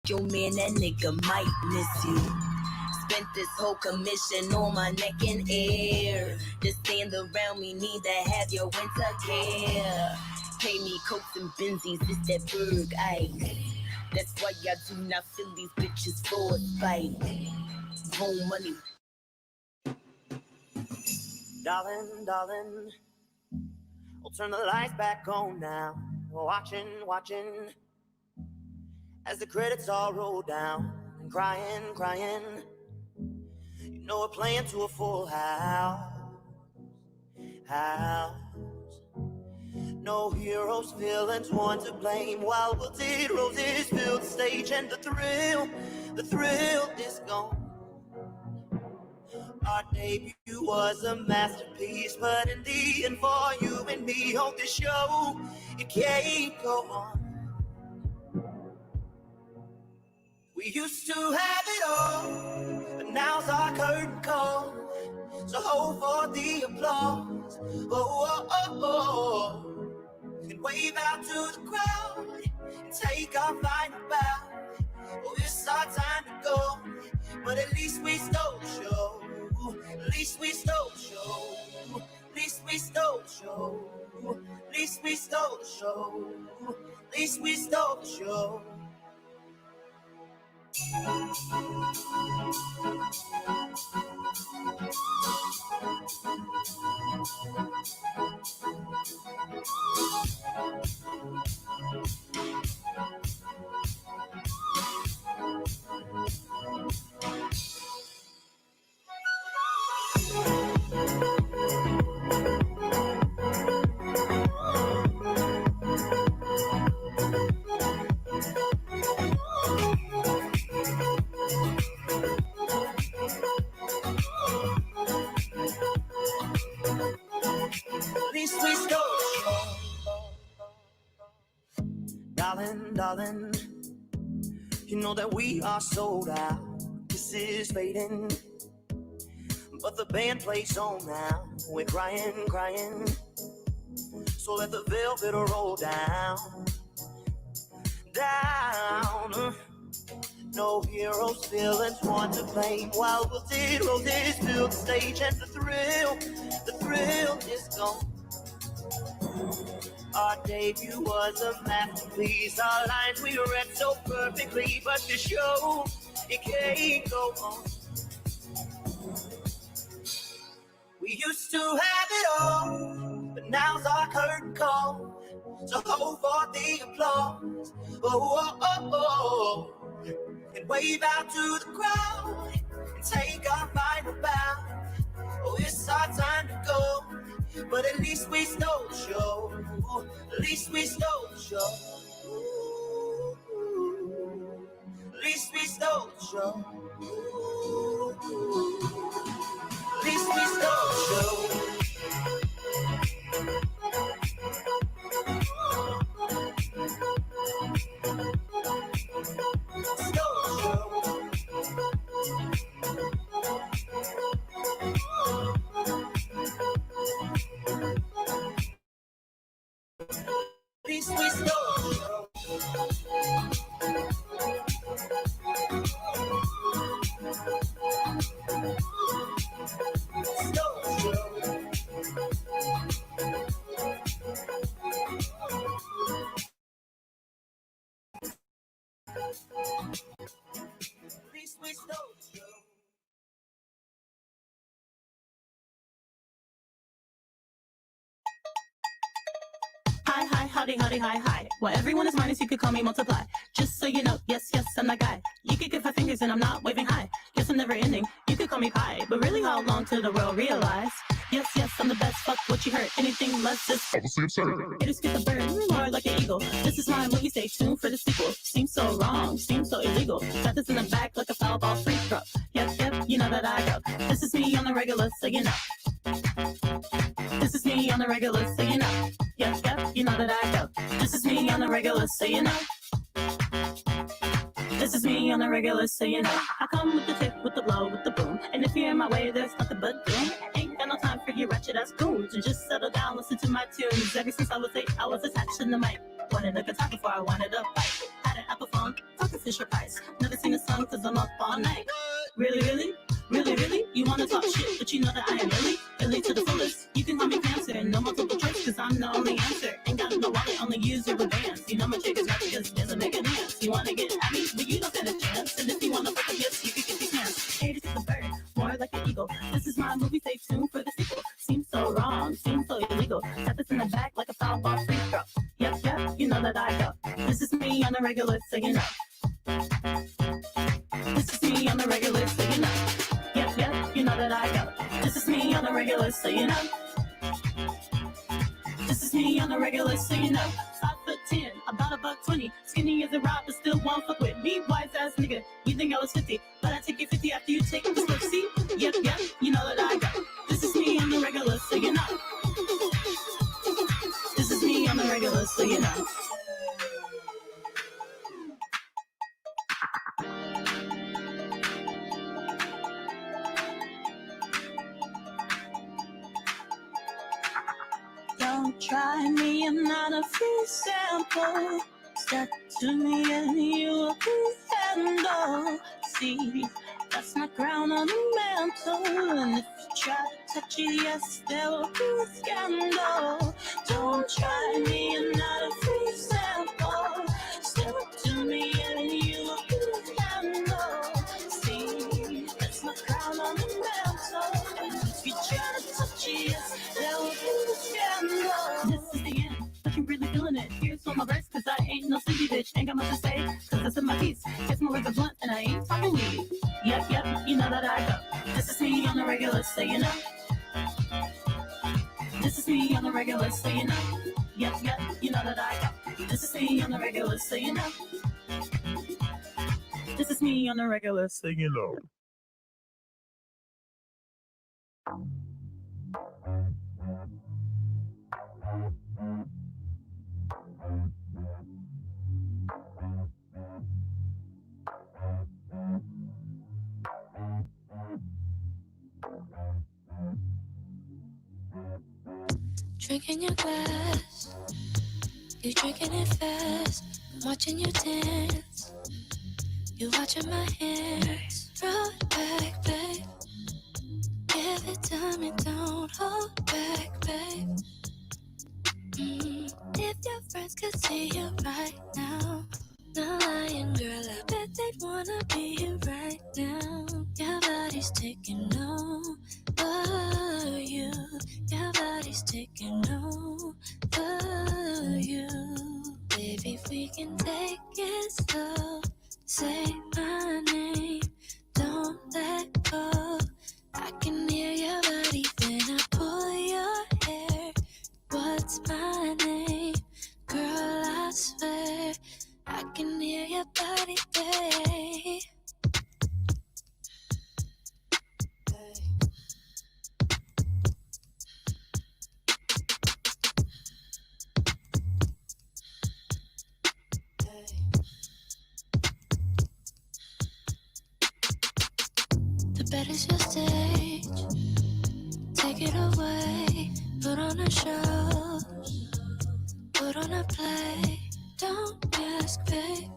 Yo, man, that nigga might miss you. Spent this whole commission on my neck and air. Just stand around me, need to have your winter care. Pay me coats and benzies, it's that Berg ice. That's why y'all do not feel these bitches for a fight. Home money. Darling, darling, I'll turn the lights back on now. Watching as the credits all roll down. And crying. You know we're playing to a full house. No heroes, villains, one to blame. While wilted roses fill the stage, and the thrill is gone. Our debut was a masterpiece, but in the end, for you and me on this show, it can't go on. We used to have it all, but now's our curtain call. So hold for the applause, and wave out to the crowd, and take our final bow. Oh, it's our time to go, but at least we stole the show. At least we stole the show. At least we stole the show. At least we stole the show. At least we stole the show. Darling, you know that we are sold out. This is fading, but the band plays on now. We're crying. So let the velvet roll down. No heroes, villains, one to blame. While wilted roses fill the stage, and the thrill is gone. Our debut was a masterpiece. Our lines we read so perfectly, but the show, it can't go on. We used to have it all, but now's our curtain call. So hold for the applause, and wave out to the crowd, and take our final bow. Oh, it's our time to go, but at least we stole the show. At least we stole the show. At least we stole the show. At least we stole the show. Hi. Well, everyone is minus, you could call me multiply. Just so you know, yes, I'm that guy. You could give 5 fingers and I'm not waving high. Guess I'm never ending, you could call me pie. But really, how long till the world realize? Yes, I'm the best, fuck what you heard. Anything less is obviously absurd. It is get the bird, more like an eagle. This is my movie, stay tuned for the sequel. Seems so wrong, seems so illegal. Got this in the back like a foul ball free throw. Yep, you know that I go. This is me on the regular, so you know. This is me on the regular, so you know. Yep, you know that I go. This is me on the regular, so you know. This is me on the regular, so you know. I come with the tip, with the blow, with the boom. And if you're in my way, there's nothing but doom. Ain't got no time for you ratchet ass goons. And just settle down, listen to my tunes. Ever since I was 8, I was attached to the mic. Wanted a guitar before I wanted a fight. Had an Apple phone, talking to Fisher Price. Never sing a song cause I'm up all night. Really, really? Really, really? You wanna talk shit, but you know that I am really to the fullest. You can call me cancer, no multiple choice, cause I'm the only answer. Ain't got no wallet, only use your bands. You know my chick is rap because doesn't make a dance. You wanna get at me, but you don't stand a chance. And if you wanna fuck a yes, you can get these hands. Hey, this is a bird, more like an eagle. This is my movie, stay tuned for the sequel. Seems so wrong, seems so illegal. Tap this in the back like a foul ball free throw. Yep, you know that I go. This is me on the regular, so you know. This is me on the regular, so you know. Yep, you know that I go. This is me on the regular, so you know. This is me on the regular, so you know. 5'10", about $120. Skinny as a rock, but still won't fuck with me. Wise ass nigga, you think I was 50, but I take you 50 after you take the slip. See? Yep, you know that I go. This is me on the regular, so you know. This is me on the regular, so you know. Don't try me, I'm not a free sample. Step to me and you will be handled. See, that's my crown on the mantle. And if you try to touch it, yes, there will be a scandal. Don't try me, I'm not a free sample. Step to me and you will be handled. See, that's my crown on the mantle. And if you try to touch it, yes, there will be a scandal. This is the end, but you really feeling it. Here's all my verse, cause I ain't no sleepy bitch. Ain't got much to say, cause I said my piece. Guess my words are blunt and I ain't talking weed. Yep, you know that I go. This is me on the regular, so you know. This is me on the regular, so you know. Yep, you know that I go. This is me on the regular, so you know. This is me on the regular, so you know. Drinking your glass, you drinking it fast. I'm watching you dance, you watching my hands. Throw it back, babe. Give it to me, don't hold back, babe. If your friends could see you right now, no lying, girl, I bet they'd wanna be here right now. Your body's taking over you. Your body's taking over you. Baby, if we can take it slow, say my name, don't let go. I can hear your body when I pull your hair. What's my name? Girl, I swear I can hear your body, babe. The bed is your stage. Take it away. Put on a show. Put on a play. Don't ask, babe.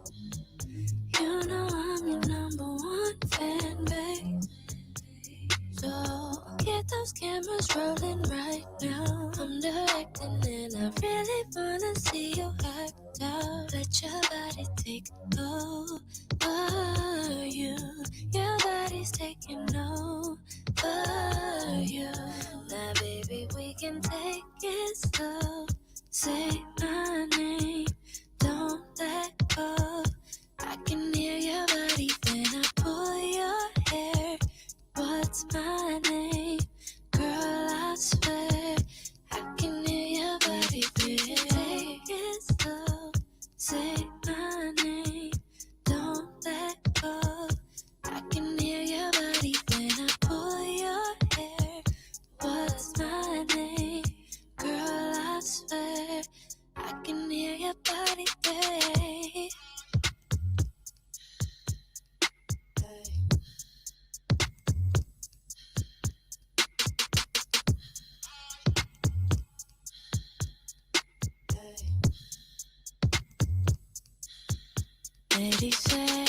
You know I'm your number one fan, babe. So get those cameras rolling right now. I'm directing and I really wanna see you act out. Let your body take over you. Your body's taking over you. Now baby, we can take it slow. Say my name, don't let go. I can hear your body when I pull your hair. What's my name? Girl, I swear I can hear your body when take it slow. Say my name, don't let go. I can hear your body when I pull your hair. What's my name? Girl, I swear I can hear your body, babe. Lady say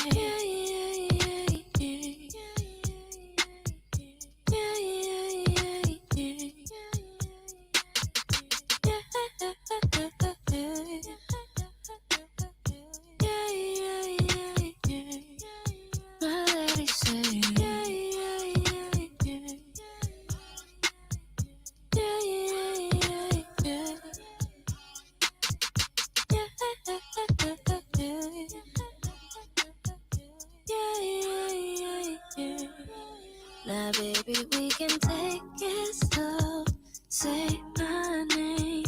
baby, we can take it slow. Say my name,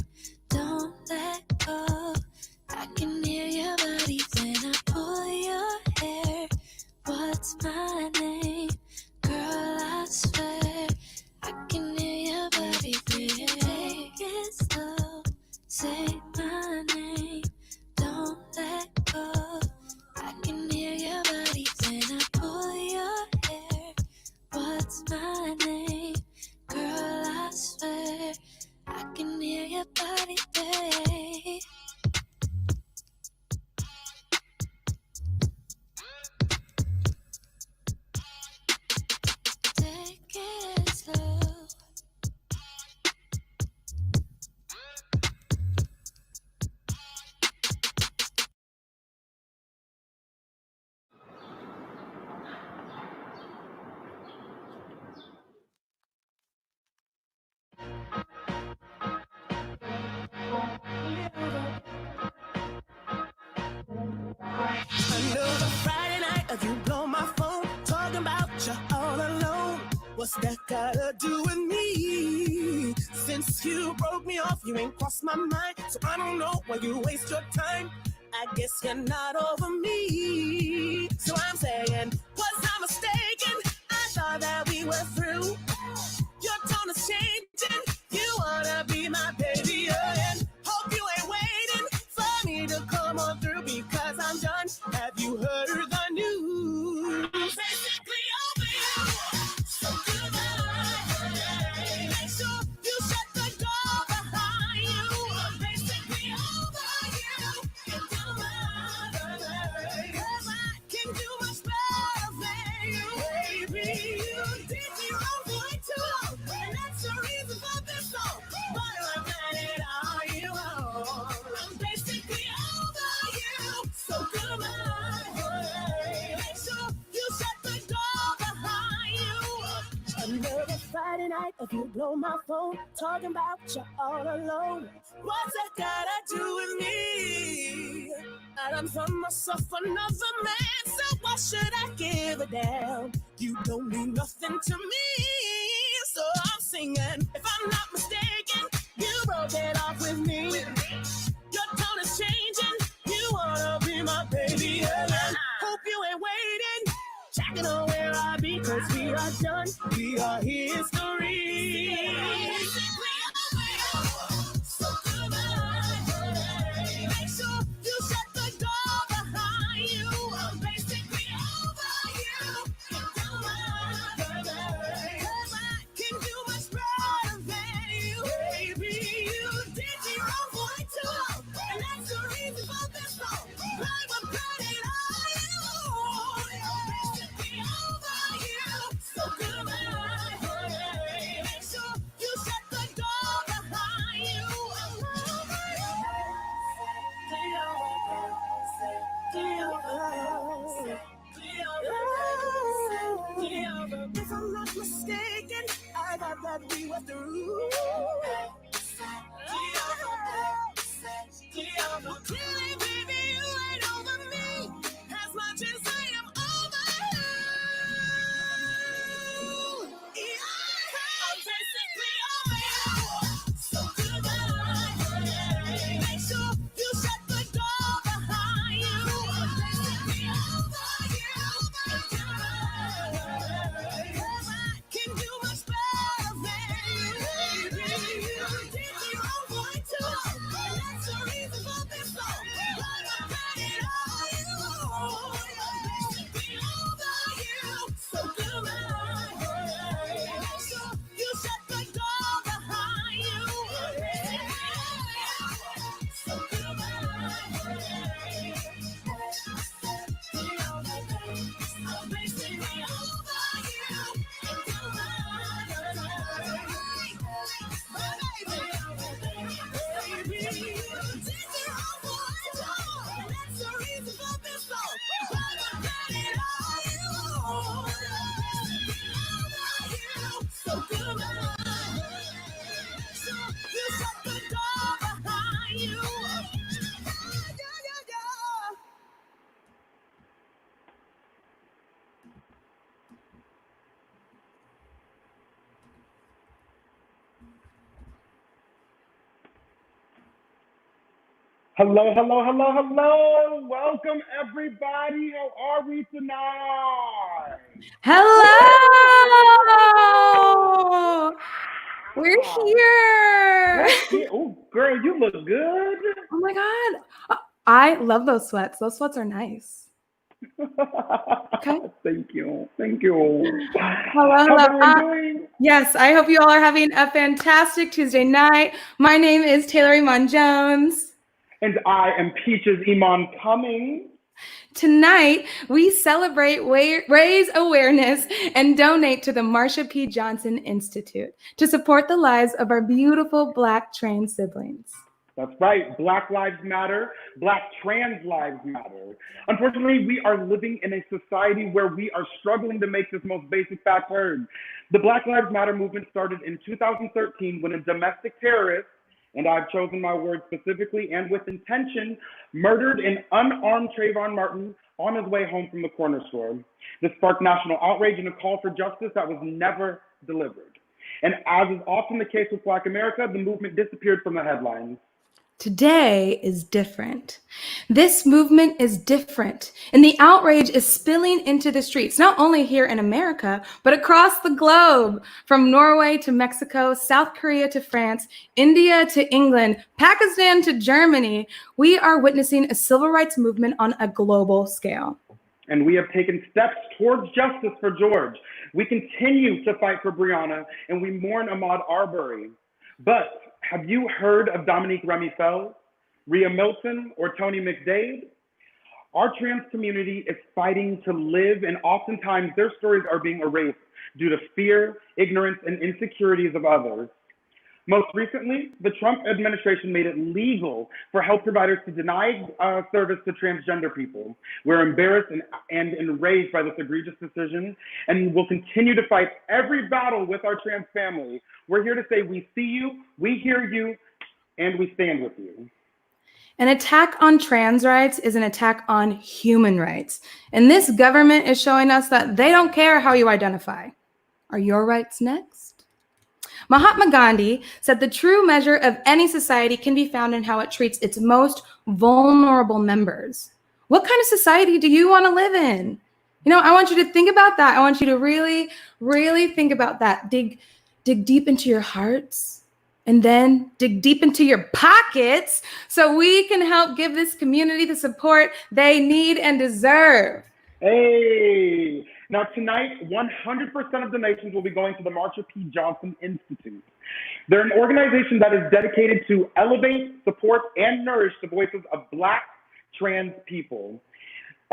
don't let go. I can hear your body when I pull your hair. What's my name? Girl, I swear I can hear your body when take it slow. Say my name, don't let go. I can hear your body when I pull your hair. What's my name? Girl, I swear I can hear your body, babe. Take it slow. Another Friday night of you blow my phone, talking about you all alone. What's that gotta do with me? Since you broke me off, you ain't crossed my mind, so I don't know why you waste your time. I guess you're not over me. So I'm saying, was I mistaken? I thought that we were through. Your tone is changing. You wanna be my baby again. Hope you ain't waiting for me to come on through, because I'm done. Have you heard the news? Basically over you. So goodbye. Make sure you shut the door behind you. Basically over you. And come on, 'cause I can do much better than you, baby. You did me wrong for it too long, and that's the reason for this song. But I'm mad at all you are. I'm basically over you. So goodbye. Make sure you shut the door behind you. Another Friday night of you blow my phone, talking about you all alone. What's that gotta do with me? I done found myself another man, so why should I give a damn? You don't mean nothing to me, so I'm singing. If I'm not mistaken, you broke it off with me. Your tone is changing. You wanna be my baby again. Hope you ain't waiting, checking on where I be, 'cause we are done. We are history. So goodbye. Make sure you shut the door behind you. I'm basically over you. Come on, 'cause I can do much better than you, baby. You did me wrong for it too long, and that's the reason for this song. Like I'm cutting all you. I'm basically over you. So goodbye. Make sure you shut the door behind you. If I'm not mistaken, I thought that we were through. Clearly, baby, you ain't over me as much as I am over you. I'm basically over you. So goodbye. Make sure you shut the door behind you. I'm basically over you. 'Cause I can do much better than you, baby. You did me wrong for it too long, and that's the reason for this song. But I'm cutting all you. I'm basically over you. So goodbye. Make sure you shut the door behind you. So goodbye. I'm basically over you. Come on, baby, you did me wrong for it all, and that's the reason for this song. But I'm cutting all you. So goodbye. So you shut the door behind you. Hello, hello, hello, hello. Welcome, everybody. How are we tonight? Hello! We're here. Oh, girl, you look good. Oh my God. I love those sweats. Those sweats are nice. Okay. Thank you. Thank you. Hello, How's hello. everyone doing? Yes, I hope you all are having a fantastic Tuesday night. My name is Taylor Iman Jones. And I am Peaches Iman Cummings. Tonight, we celebrate, raise awareness, and donate to the Marsha P. Johnson Institute to support the lives of our beautiful Black trans siblings. That's right. Black lives matter. Black trans lives matter. Unfortunately, we are living in a society where we are struggling to make this most basic fact heard. The Black Lives Matter movement started in 2013 when a domestic terrorist, and I've chosen my words specifically and with intention, murdered an unarmed Trayvon Martin on his way home from the corner store. This sparked national outrage and a call for justice that was never delivered. And as is often the case with Black America, the movement disappeared from the headlines. Today is different. This movement is different, and the outrage is spilling into the streets, not only here in America, but across the globe, from Norway to Mexico, South Korea to France, India to England, Pakistan to Germany. We are witnessing a civil rights movement on a global scale. And we have taken steps towards justice for George. We continue to fight for Breonna, and we mourn Ahmaud Arbery. But have you heard of Dominique Remy Fells, Rhea Milton, or Tony McDade? Our trans community is fighting to live, and oftentimes their stories are being erased due to fear, ignorance, and insecurities of others. Most recently, the Trump administration made it legal for health providers to deny service to transgender people. We're embarrassed and enraged by this egregious decision, and will continue to fight every battle with our trans family. We're here to say we see you, we hear you, and we stand with you. An attack on trans rights is an attack on human rights. And this government is showing us that they don't care how you identify. Are your rights next? Mahatma Gandhi said the true measure of any society can be found in how it treats its most vulnerable members. What kind of society do you want to live in? You know, I want you to think about that. I want you to really, really think about that. Dig deep into your hearts, and then dig deep into your pockets so we can help give this community the support they need and deserve. Hey! Now tonight, 100% of donations will be going to the Marsha P. Johnson Institute. They're an organization that is dedicated to elevate, support, and nourish the voices of Black trans people.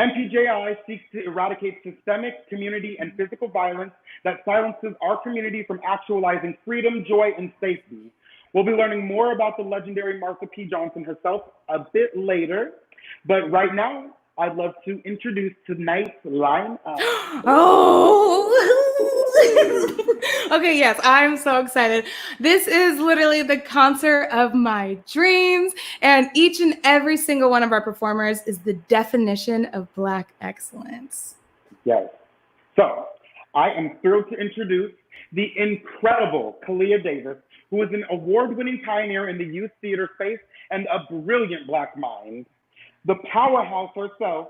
MPJI seeks to eradicate systemic, community, and physical violence that silences our community from actualizing freedom, joy, and safety. We'll be learning more about the legendary Marsha P. Johnson herself a bit later, but right now, I'd love to introduce tonight's lineup. Oh! Okay, yes, I'm so excited. This is literally the concert of my dreams, and each and every single one of our performers is the definition of Black excellence. Yes. So, I am thrilled to introduce the incredible Kalia Davis, who is an award-winning pioneer in the youth theater space and a brilliant Black mind. The powerhouse herself,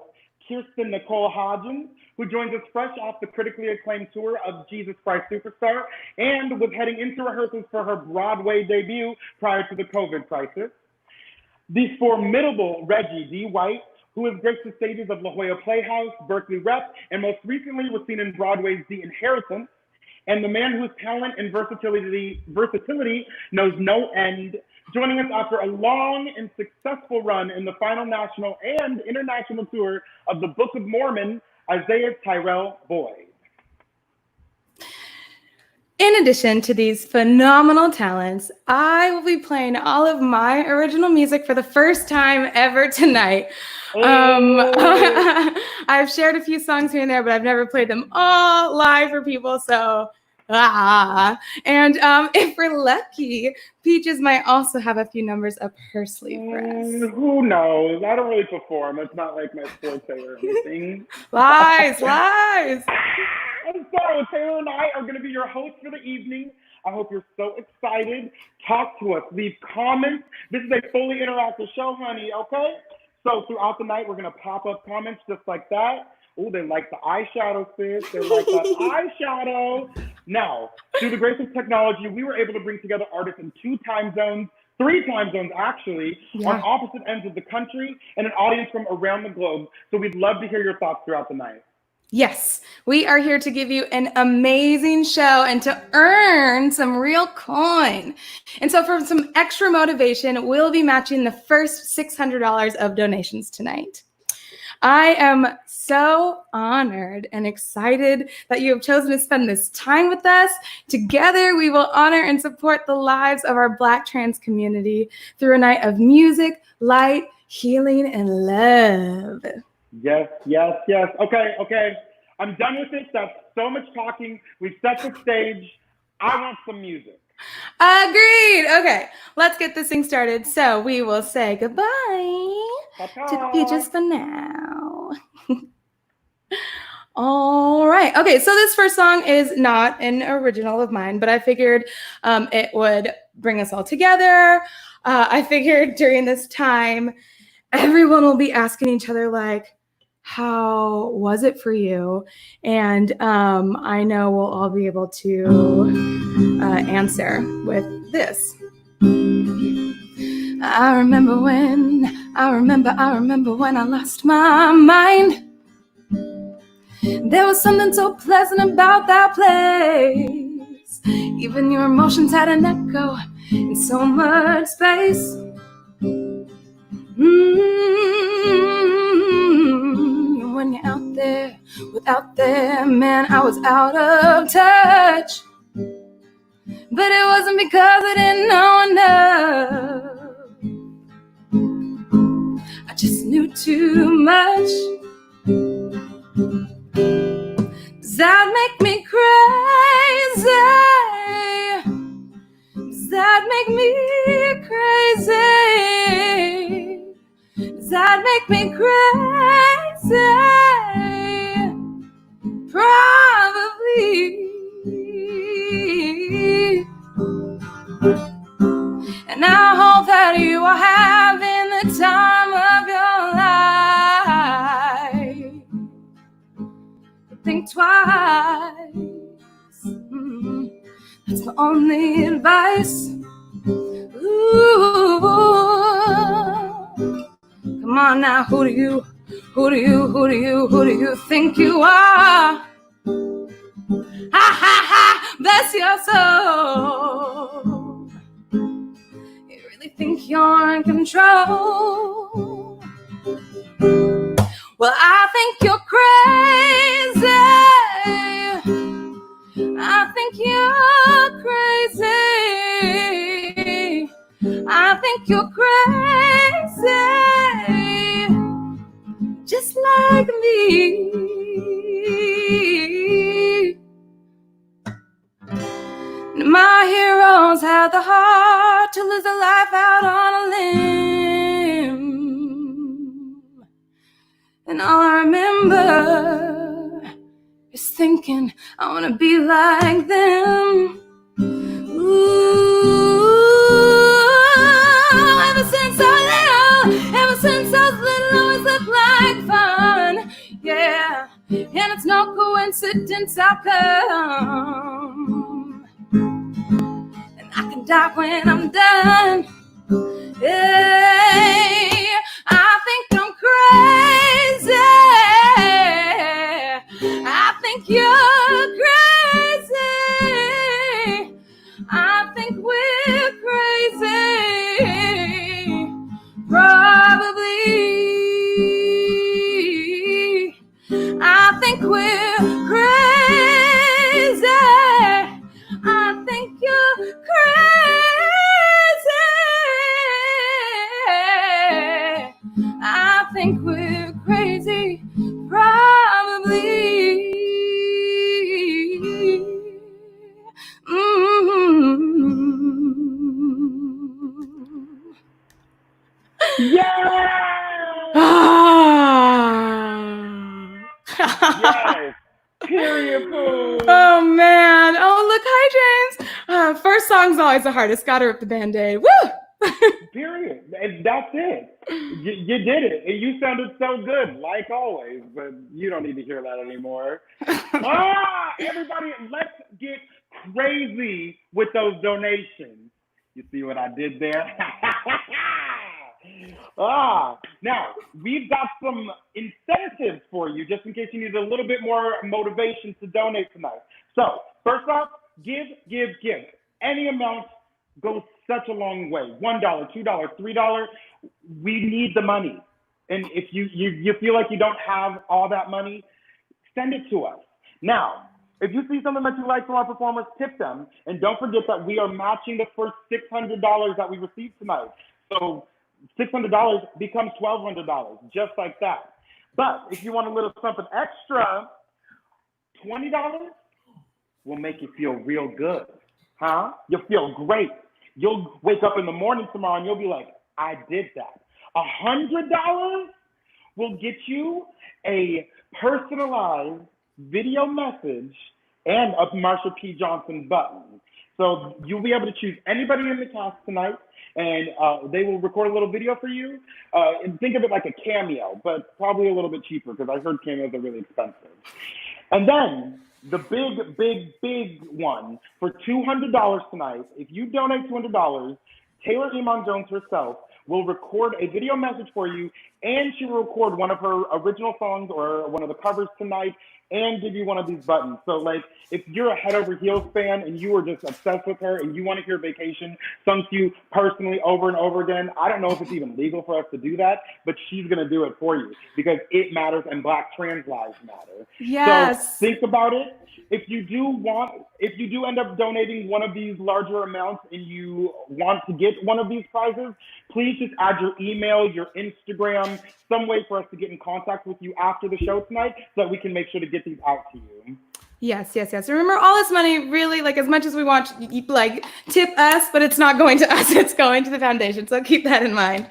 Kirsten Nicole Hodgins, who joins us fresh off the critically acclaimed tour of Jesus Christ Superstar and was heading into rehearsals for her Broadway debut prior to the COVID crisis. The formidable Reggie D. who has graced the stages of La Jolla Playhouse, Berkeley Rep, and most recently was seen in Broadway's The Inheritance, and the man whose talent and versatility knows no end, joining us after a long and successful run in the final national and international tour of the Book of Mormon, Isaiah Tyrell Boyd. In addition to these phenomenal talents, I will be playing all of my original music for the first time ever tonight. I've shared a few songs here and there, but I've never played them all live for people, so and if we're lucky, Peaches might also have a few numbers up her sleeve for us. Who knows? I don't really perform. It's not like my forte or anything. Lies. And so Taylor and I are going to be your hosts for the evening. I hope you're so excited. Talk to us. Leave comments. This is a fully interactive show, honey, okay? So throughout the night, we're going to pop up comments just like that. Oh, they like the eyeshadow, sis. They like that eyeshadow. Now, through the grace of technology, we were able to bring together artists in 2 time zones, 3 time zones actually, on opposite ends of the country, and an audience from around the globe. So we'd love to hear your thoughts throughout the night. Yes, we are here to give you an amazing show and to earn some real coin. And so for some extra motivation, we'll be matching the first $600 of donations tonight. I am so honored and excited that you have chosen to spend this time with us. Together, we will honor and support the lives of our Black trans community through a night of music, light, healing, and love. Yes, yes, yes. Okay. I'm done with this. That's so much talking. We've set the stage. I want some music. Agreed. Okay, let's get this thing started. So we will say goodbye to the peaches for now. All right. Okay, so this first song is not an original of mine, but I figured it would bring us all together. I figured during this time, everyone will be asking each other, like, how was it for you? And I know we'll all be able to answer with this. I remember when I lost my mind. There was something so pleasant about that place. Even your emotions had an echo in so much space. When you're out there, without them, man, I was out of touch. But it wasn't because I didn't know enough. I just knew too much. Does that make me crazy? Does that make me crazy? Does that make me crazy? Probably. And I hope that you are having the time of your life. But think twice. That's my only advice. Ooh. Come on now, who do you think you are? Ha ha ha, bless your soul. You really think you're in control? Well, I think you're crazy. I think you're crazy. I think you're crazy, just like me. My heroes had the heart to lose their life out on a limb. And all I remember is thinking, I want to be like them. Ooh. Ever since I was little, always looked like fun. Yeah, and it's no coincidence I'll come. And I can die when I'm done. Hey, I think I'm crazy. I think you're crazy. I think we're crazy. Probably. I think we're crazy. I think you're crazy. I think we're crazy. Probably. Yes! Yes! Period, boo! Oh man! Oh look, hi James. First song's always the hardest. Gotta rip the Band-Aid. Woo! Period. And that's it. You did it. And you sounded so good, like always, but you don't need to hear that anymore. Everybody, let's get crazy with those donations. You see what I did there? Now, we've got some incentives for you, just in case you need a little bit more motivation to donate tonight. So, first off, give. Any amount goes such a long way. $1, $2, $3. We need the money. And if you feel like you don't have all that money, send it to us. Now, if you see something that you like from our performers, tip them. And don't forget that we are matching the first $600 that we received tonight. So $600 becomes $1,200, just like that. But if you want a little something extra, $20 will make you feel real good. Huh? You'll feel great. You'll wake up in the morning tomorrow and you'll be like, I did that. $100 will get you a personalized video message and a Marsha P. Johnson button. So you'll be able to choose anybody in the cast tonight, and they will record a little video for you. And think of it like a cameo, but probably a little bit cheaper because I heard cameos are really expensive. And then the big one for $200 tonight, if you donate $200, Taylor Iman Jones herself will record a video message for you, and she will record one of her original songs or one of the covers tonight and give you one of these buttons. So like, if you're a Head Over Heels fan and you are just obsessed with her and you want to hear Vacation sung to you personally over and over again, I don't know if it's even legal for us to do that, but she's going to do it for you because it matters and Black trans lives matter. Yes. So think about it. If you do end up donating one of these larger amounts and you want to get one of these prizes, please just add your email, your Instagram, some way for us to get in contact with you after the show tonight so that we can make sure to get these out to you. Yes. Remember, all this money, really, like, as much as we want, like, tip us, but it's not going to us, it's going to the foundation. So keep that in mind.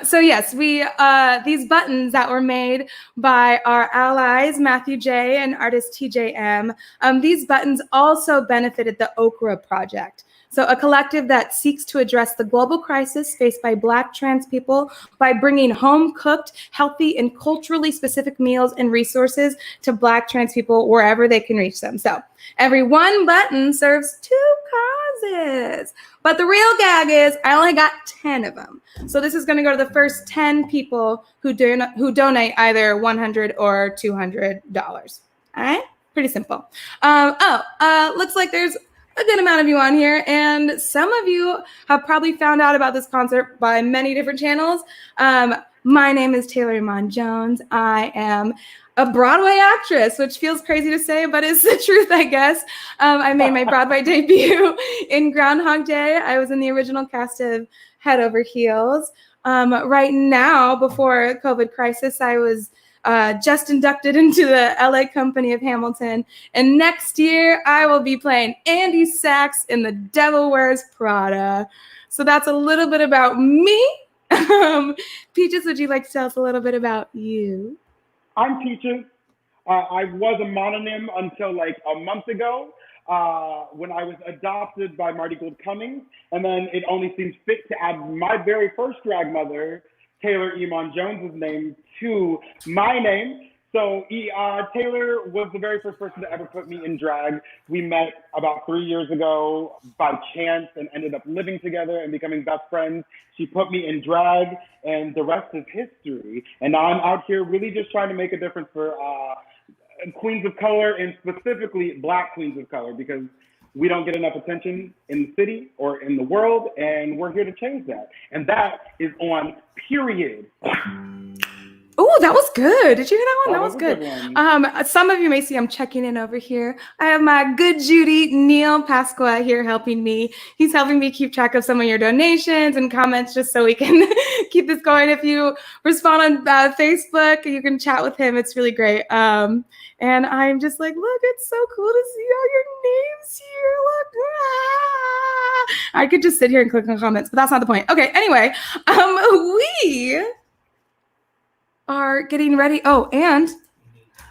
So yes, these buttons that were made by our allies, Matthew J. and artist TJM, these buttons also benefited the Okra Project. So a collective that seeks to address the global crisis faced by Black trans people by bringing home-cooked, healthy, and culturally specific meals and resources to Black trans people wherever they can reach them. So every one button serves 2 causes. But the real gag is I only got 10 of them. So this is going to go to the first 10 people who donate either $100 or $200. All right? Pretty simple. Looks like there's a good amount of you on here, and some of you have probably found out about this concert by many different channels. My name is Taylor Iman Jones. I am a Broadway actress, which feels crazy to say, but it's the truth, I guess. I made my Broadway debut in Groundhog Day. I was in the original cast of Head Over Heels. Right now, before COVID crisis, I was just inducted into the LA Company of Hamilton. And next year, I will be playing Andy Sachs in The Devil Wears Prada. So that's a little bit about me. Peaches, would you like to tell us a little bit about you? I'm Peaches. I was a mononym until like a month ago when I was adopted by Marty Gould Cummings. And then it only seems fit to add my very first drag mother, Taylor Iman Jones' name, to my name. So Taylor was the very first person to ever put me in drag. We met about 3 years ago by chance and ended up living together and becoming best friends. She put me in drag, and the rest is history. And now I'm out here really just trying to make a difference for queens of color, and specifically Black queens of color, because we don't get enough attention in the city or in the world, and we're here to change that. And that is on Period. Oh, that was good. Did you hear that one? That was good. Good some of you may see I'm checking in over here. I have my good Judy, Neil Pasqua, here helping me. He's helping me keep track of some of your donations and comments just so we can keep this going. If you respond on Facebook, you can chat with him. It's really great. And I'm just like, look, it's so cool to see all your names here. Look. I could just sit here and click on comments, but that's not the point. Okay, anyway, we are getting ready. Oh, and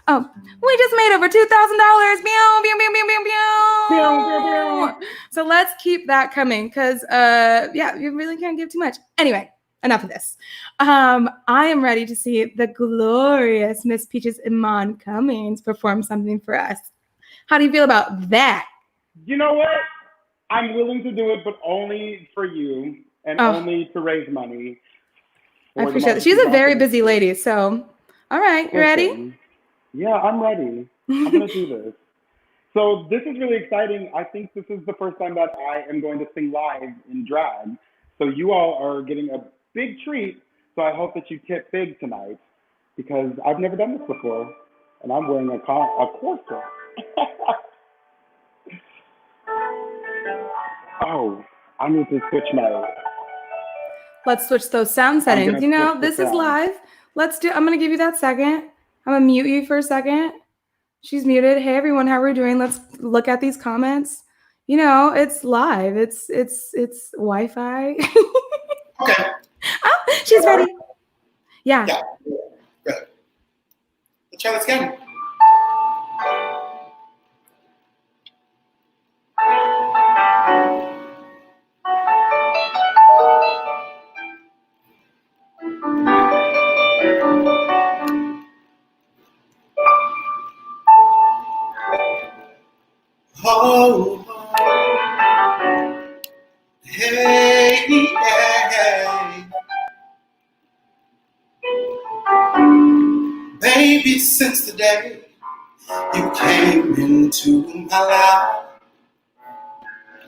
Oh, we just made over $2,000. So let's keep that coming because, yeah, you really can't give too much. Anyway, enough of this. I am ready to see the glorious Miss Peaches Iman Cummings perform something for us. How do you feel about that? You know what? I'm willing to do it, but only for you and only to raise money. I appreciate it. She's a very busy lady, so all right, you ready? Yeah, I'm ready. I'm going to do this. So this is really exciting. I think this is the first time that I am going to sing live in drag. So you all are getting a big treat. So I hope that you tip big tonight because I've never done this before. And I'm wearing a corset. Oh, I need to switch my... Let's switch those sound settings. You know, this is live. I'm going to give you that second. I'm going to mute you for a second. She's muted. Hey, everyone, how are we doing? Let's look at these comments. You know, it's live. It's Wi-Fi. Okay. Oh, she's ready. Yeah. Yeah. Good. Let's try this again. Oh, hey, hey. Baby, since the day you came into my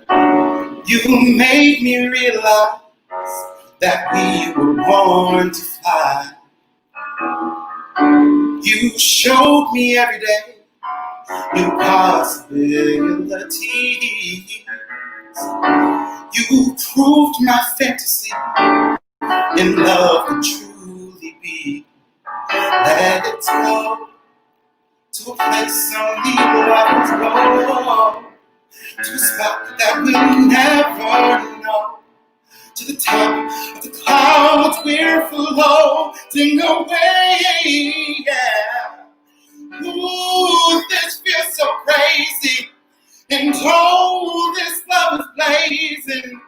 life, you made me realize that we were born to fly. You showed me every day new possibilities. You proved my fantasy in love could truly be. Let it go to a place only lovers go, to a spot that we'll never know, to the top of the clouds we're floating away. Yeah. Ooh, this feels so crazy, and oh, this love is blazing,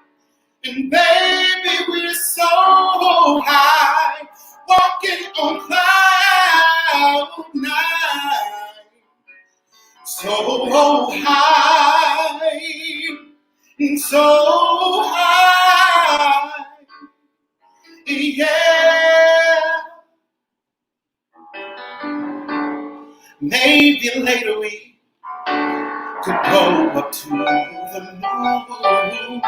and baby, we're so high, walking on cloud nine, so high, so high, yeah. Maybe later we could go up to the moon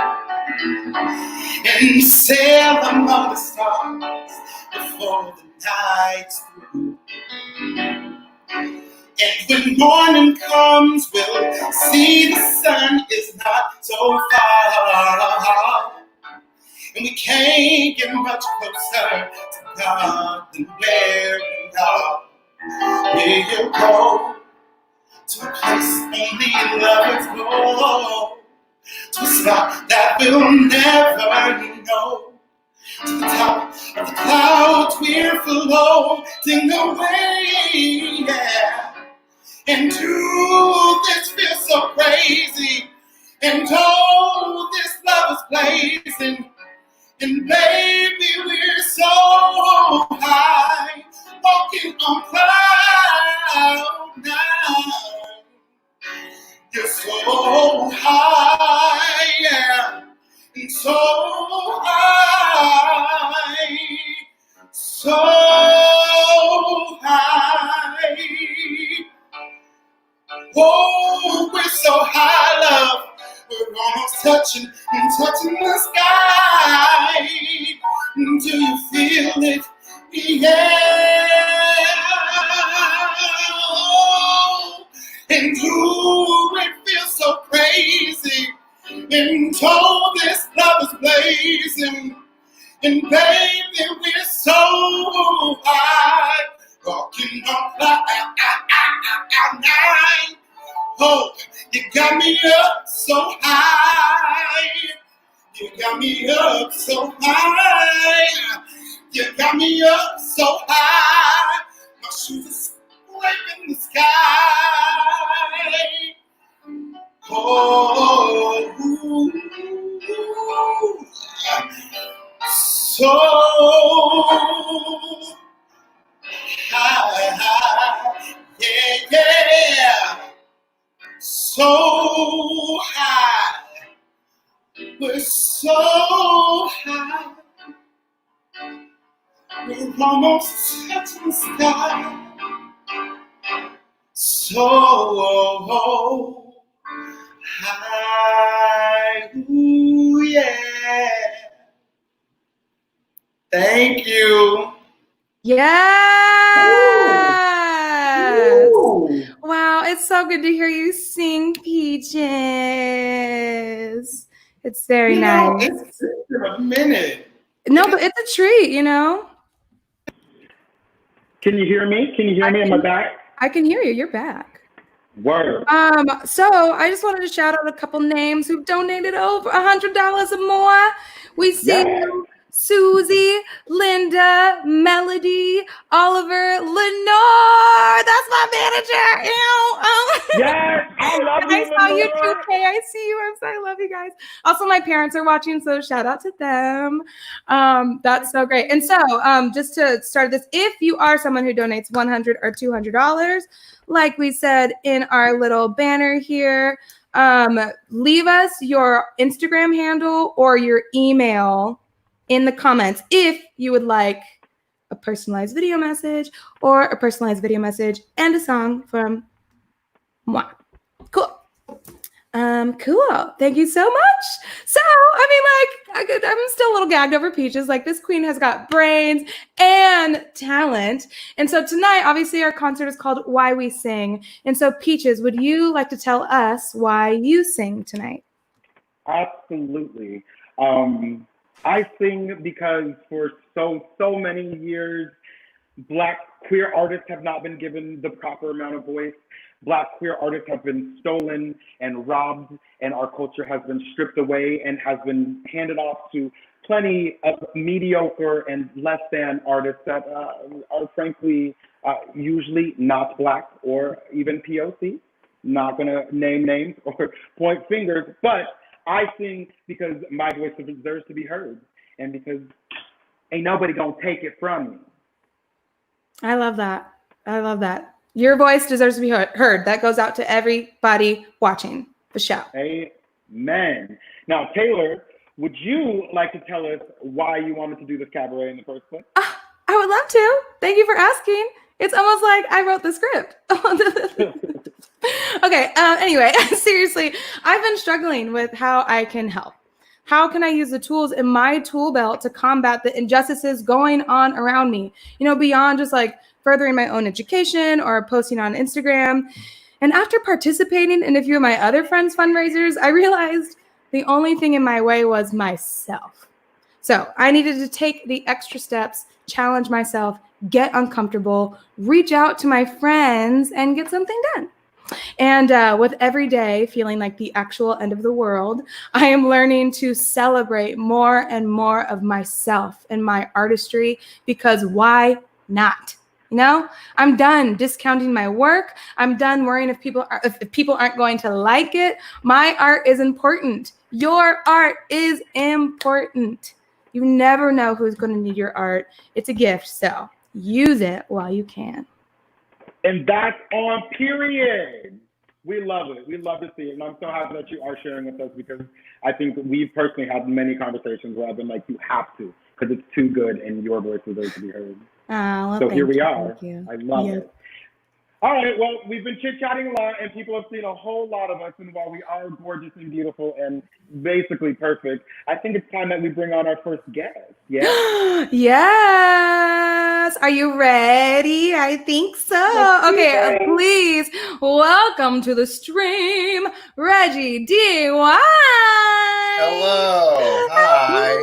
and sail among the stars before the night's through. And when morning comes, we'll see the sun is not so far, and we can't get much closer to God than where we are. We'll go to a place only lovers go, to a spot that we'll never know, to the top of the clouds we're floating away, yeah. And this feels so crazy, and oh, this love is blazing, and baby, we're so high, walking on cloud nine. You're so high, yeah, and so high, so high. Whoa, we're so high, love. We're almost touching the sky. Do you feel it? Yeah. And ooh, it feels so crazy. And oh, this love is blazing. And baby, we're so high. Walking on cloud nine. Oh, you got me up so high. You got me up so high. You got me up so high. My shoes are up in the sky. Oh, so high, yeah, so high, we're so high, we're almost touching the sky, so high, ooh, yeah. Thank you. Yes. Ooh. Wow, it's so good to hear you sing, Peaches. It's very nice. It's been a minute. No, but it's a treat, you know? Can you hear me? Can you hear me? Am I back? I can hear you. You're back. Word. So I just wanted to shout out a couple names who've donated over $100 or more. We see you, Susie, Linda, Melody, Oliver, Lenore. That's my manager. Yes, I love you, I saw you too, Lenore. Kay. I see you. I'm sorry. I love you guys. Also, my parents are watching, so shout out to them. That's so great. And so, just to start this, if you are someone who donates $100 or $200, like we said in our little banner here, leave us your Instagram handle or your email in the comments if you would like a personalized video message or a personalized video message and a song from moi. Cool. Cool. Thank you so much. So, I'm still a little gagged over Peaches. Like, this queen has got brains and talent. And so tonight, obviously, our concert is called Why We Sing. And so, Peaches, would you like to tell us why you sing tonight? Absolutely. I sing because for so many years, Black queer artists have not been given the proper amount of voice. Black queer artists have been stolen and robbed, and our culture has been stripped away and has been handed off to plenty of mediocre and less than artists that are frankly usually not Black or even POC. Not gonna name names or point fingers, but I sing because my voice deserves to be heard and because ain't nobody gonna take it from me. I love that. I love that. Your voice deserves to be heard. That goes out to everybody watching the show. Amen. Now, Taylor, would you like to tell us why you wanted to do this cabaret in the first place? I would love to. Thank you for asking. It's almost like I wrote the script. Okay. Anyway, seriously, I've been struggling with how I can help. How can I use the tools in my tool belt to combat the injustices going on around me? You know, beyond just like furthering my own education or posting on Instagram. And after participating in a few of my other friends' fundraisers, I realized the only thing in my way was myself. So I needed to take the extra steps, challenge myself, get uncomfortable, reach out to my friends, and get something done. And with every day feeling like the actual end of the world, I am learning to celebrate more and more of myself and my artistry, because why not? You know, I'm done discounting my work. I'm done worrying if people aren't going to like it. My art is important. Your art is important. You never know who's going to need your art. It's a gift, so use it while you can. And that's on period. We love it. We love to see it. And I'm so happy that you are sharing with us, because I think we've personally had many conversations where I've been like, you have to, because it's too good and your voice deserves to be heard. Well, so here we are. Thank you. I love it. All right, well, we've been chit-chatting a lot, and people have seen a whole lot of us, and while we are gorgeous and beautiful and basically perfect, I think it's time that we bring on our first guest. Yeah? Yes. Are you ready? I think so. Okay, please welcome to the stream, Reggie D. Why? Hello. Hi.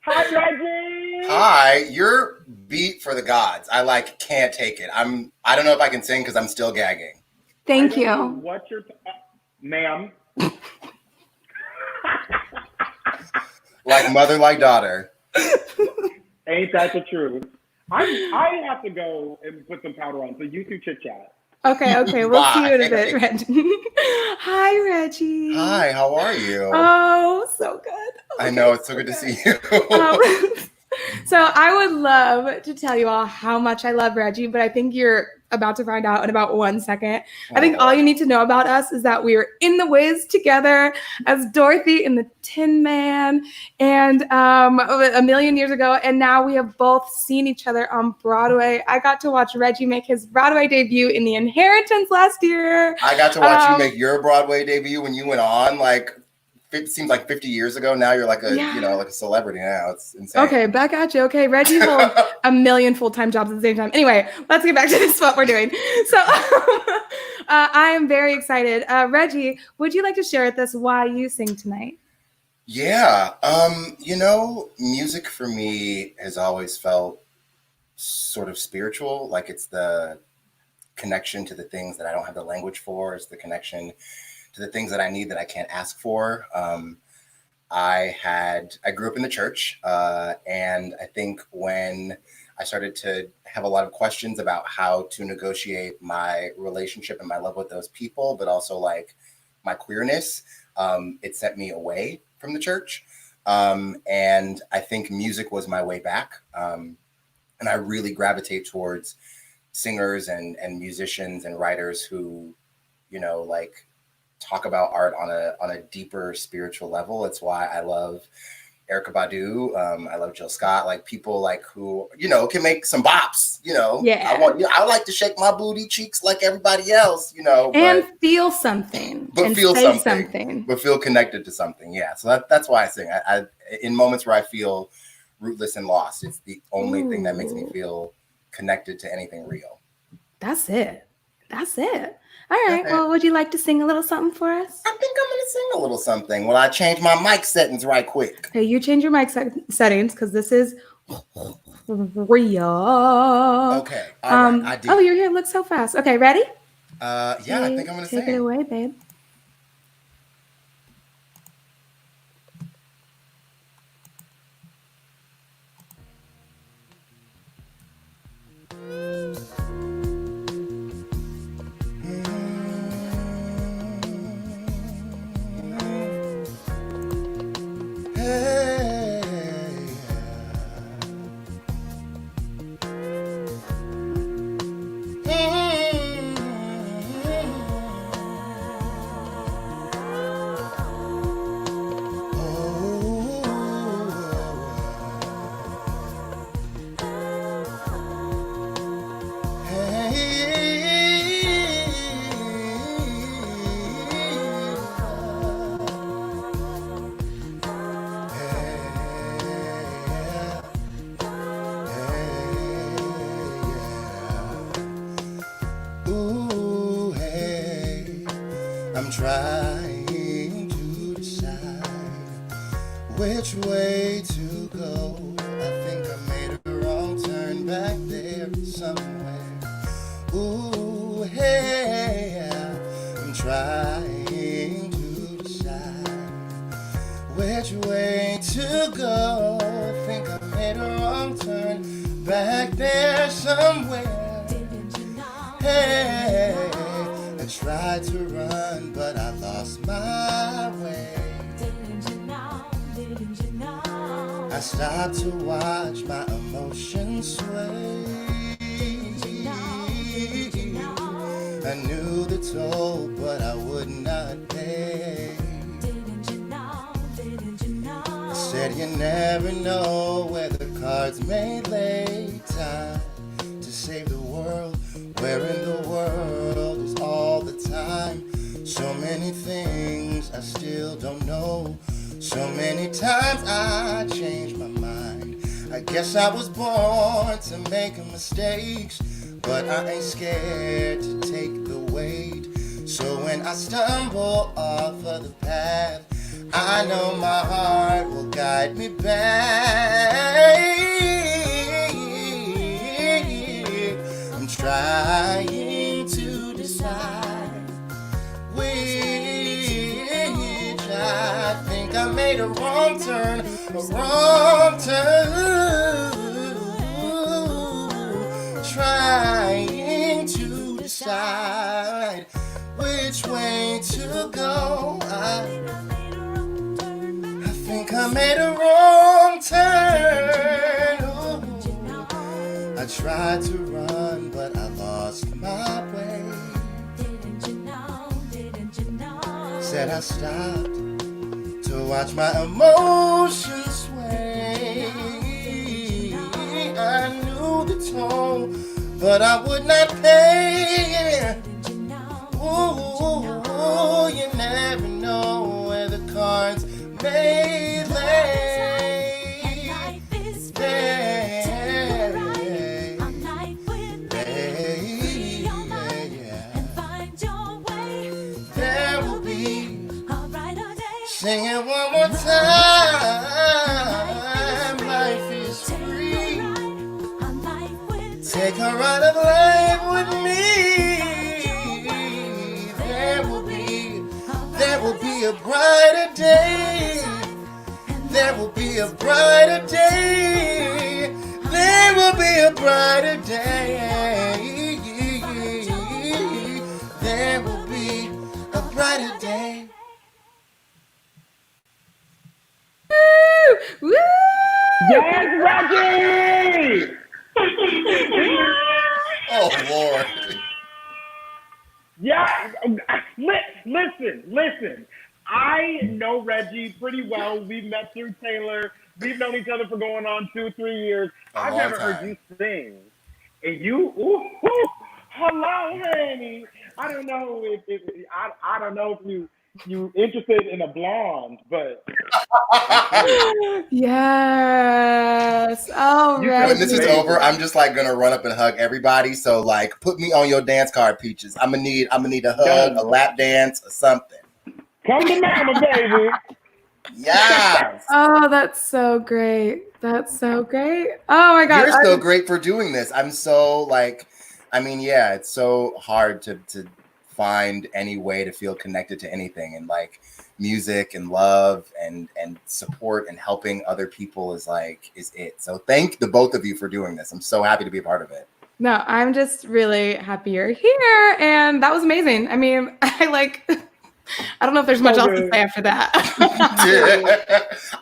Hi, Reggie. Hi. You're beat for the gods. I can't take it. I don't know if I can sing because I'm still gagging. Thank you. What's your ma'am? Like mother, like daughter. Ain't that the truth? I have to go and put some powder on, so you two chit chat. Okay, we'll see you in a bit, Bye. Reggie. Hi, Reggie. Hi, how are you? Oh, so good. I know, it's so good to see you. So I would love to tell you all how much I love Reggie, but I think you're about to find out in about 1 second. I think all you need to know about us is that we were in The Wiz together as Dorothy in The Tin Man and a million years ago, and now we have both seen each other on Broadway. I got to watch Reggie make his Broadway debut in The Inheritance last year. I got to watch you make your Broadway debut when you went on, like, it seems like 50 years ago. Now you're like like a celebrity now. It's insane. Okay, back at you. Okay, Reggie holds a million full-time jobs at the same time. Anyway, let's get back to this, what we're doing. So I am very excited. Reggie, would you like to share with us why you sing tonight? Yeah. Music for me has always felt sort of spiritual. Like it's the connection to the things that I don't have the language for. It's the connection to the things that I need that I can't ask for. I grew up in the church, and I think when I started to have a lot of questions about how to negotiate my relationship and my love with those people, but also like my queerness, it sent me away from the church. And I think music was my way back. And I really gravitate towards singers and musicians and writers who, like, talk about art on a deeper spiritual level. It's why I love Erykah Badu. I love Jill Scott, like people like who, can make some bops, Yeah. I like to shake my booty cheeks like everybody else, and feel something. But and feel say something. But feel connected to something. Yeah. So that's why I sing. I in moments where I feel rootless and lost, it's the only thing that makes me feel connected to anything real. That's it. All right. Okay. Well, would you like to sing a little something for us? I think I'm going to sing a little something. Well, I change my mic settings right quick. Okay, you change your mic settings because this is real. Okay. All right. I did. Oh, your hair looks so fast. Okay, ready? Yeah, I think I'm going to sing. Take it away, babe. I'm trying to decide which way to go. I think I made a wrong turn back there somewhere. Ooh, hey, I'm trying to decide which way to go. I think I made a wrong turn back there somewhere. Hey, I tried to run, but I lost my way. I stopped to watch my emotions sway. I knew the toll, but I would not pay. I said you never know where the cards may lay. Time to save the world. Where in the world is all the time? So many things I still don't know. So many times I changed my mind. I guess I was born to make mistakes, but I ain't scared to take the weight. So when I stumble off of the path, I know my heart will guide me back. I'm trying to decide which I think I made a wrong turn, a wrong turn. decide which way to go. I think I made a wrong turn. Ooh. I tried to run, but I lost my way. Said I stopped to watch my emotions sway. I knew the toll, but I would not pay. Ooh, you never know where the cards may lay. There will be. Sing it one more time. Life is free. Take a ride of life with me. There will be a brighter day. There will be a brighter day. There will be a brighter day. There will be a brighter day. Woo! Yes, Reggie! Oh, Lord. Yeah, listen. I know Reggie pretty well. We've met through Taylor. We've known each other for going on 2-3 years. I've never heard you sing. And you, hello, honey. I don't know if you interested in a blonde, but yes. Oh, Reggie. When this is over, I'm just like gonna run up and hug everybody. So like, put me on your dance card, Peaches. I'm gonna need a hug, a lap dance, or something. Come to mama, baby. Yes. Oh, that's so great. That's so great. Oh my God. You're so great for doing this. I'm so like, yeah, it's so hard to find any way to feel connected to anything, and like music and love and support and helping other people is it. So thank the both of you for doing this. I'm so happy to be a part of it. No, I'm just really happy you're here. And that was amazing. I mean, I don't know if there's much else to say after that.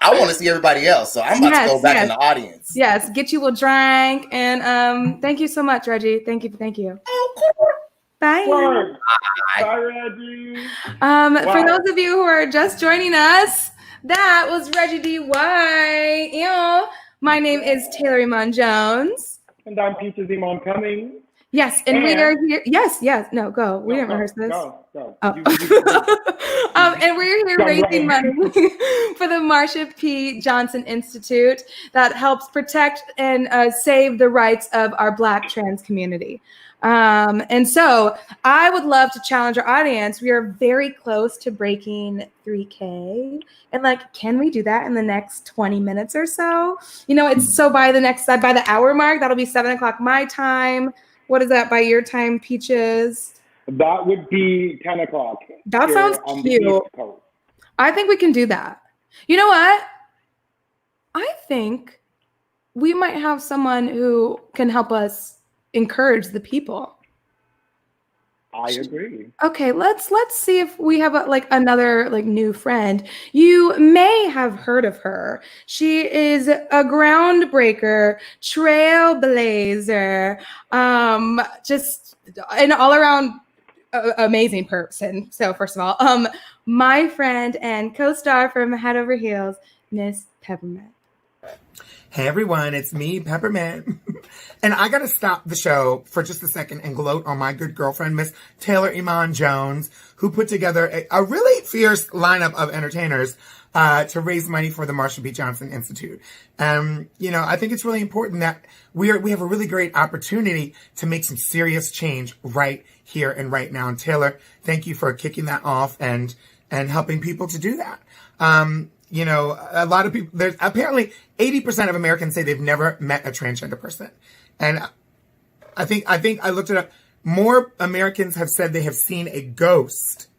I want to see everybody else. So I'm about to go back in the audience. Yes. Get you a drink. And thank you so much, Reggie. Thank you. Oh, cool. Bye. Bye, Reggie. For those of you who are just joining us, that was Reggie D. Ew. My name is Taylor Iman Jones. And I'm Peaches Iman Cummings. Yes, and we are here. Yes. No, go. We didn't rehearse this. Go. Oh. And we're here raising money for the Marsha P. Johnson Institute that helps protect and save the rights of our Black trans community. And so I would love to challenge our audience. We are very close to breaking 3K. And can we do that in the next 20 minutes or so? It's so by the hour mark, that'll be 7:00 my time. What is that by your time, Peaches? That would be 10 o'clock. That sounds cute. I think we can do that. You know what? I think we might have someone who can help us encourage the people. I agree. Okay, let's see if we have another new friend. You may have heard of her. She is a groundbreaker, trailblazer, just an all-around amazing person. So first of all, my friend and co-star from Head Over Heels, Miss Peppermint. Hey everyone, it's me, Peppermint. And I gotta stop the show for just a second and gloat on my good girlfriend, Miss Taylor Iman Jones, who put together a really fierce lineup of entertainers to raise money for the Marsha P. Johnson Institute. I think it's really important that we have a really great opportunity to make some serious change right here and right now. And Taylor, thank you for kicking that off and helping people to do that. A lot of people, there's apparently 80% of Americans say they've never met a transgender person. And I think I looked it up. More Americans have said they have seen a ghost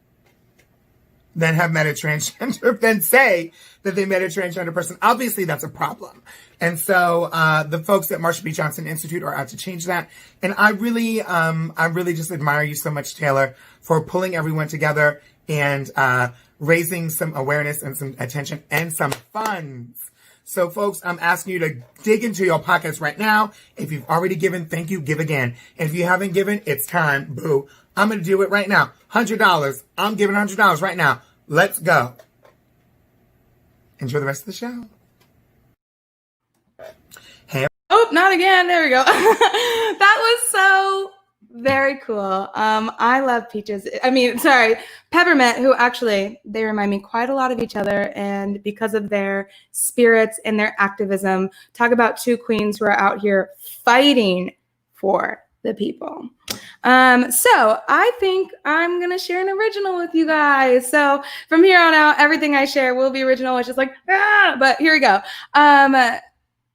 than have met a transgender, than say that they met a transgender person. Obviously, that's a problem. And so the folks at Marsha B. Johnson Institute are out to change that. And I really just admire you so much, Taylor, for pulling everyone together and raising some awareness and some attention and some funds. So, folks, I'm asking you to dig into your pockets right now. If you've already given, thank you, give again. And if you haven't given, it's time. Boo. I'm going to do it right now. $100. I'm giving $100 right now. Let's go. Enjoy the rest of the show. Hey. Oh, not again. There we go. That was so very cool. I love Peaches. Peppermint, who actually, they remind me quite a lot of each other. And because of their spirits and their activism, talk about two queens who are out here fighting for the people. So I think I'm going to share an original with you guys. So from here on out, everything I share will be original, which is like, but here we go.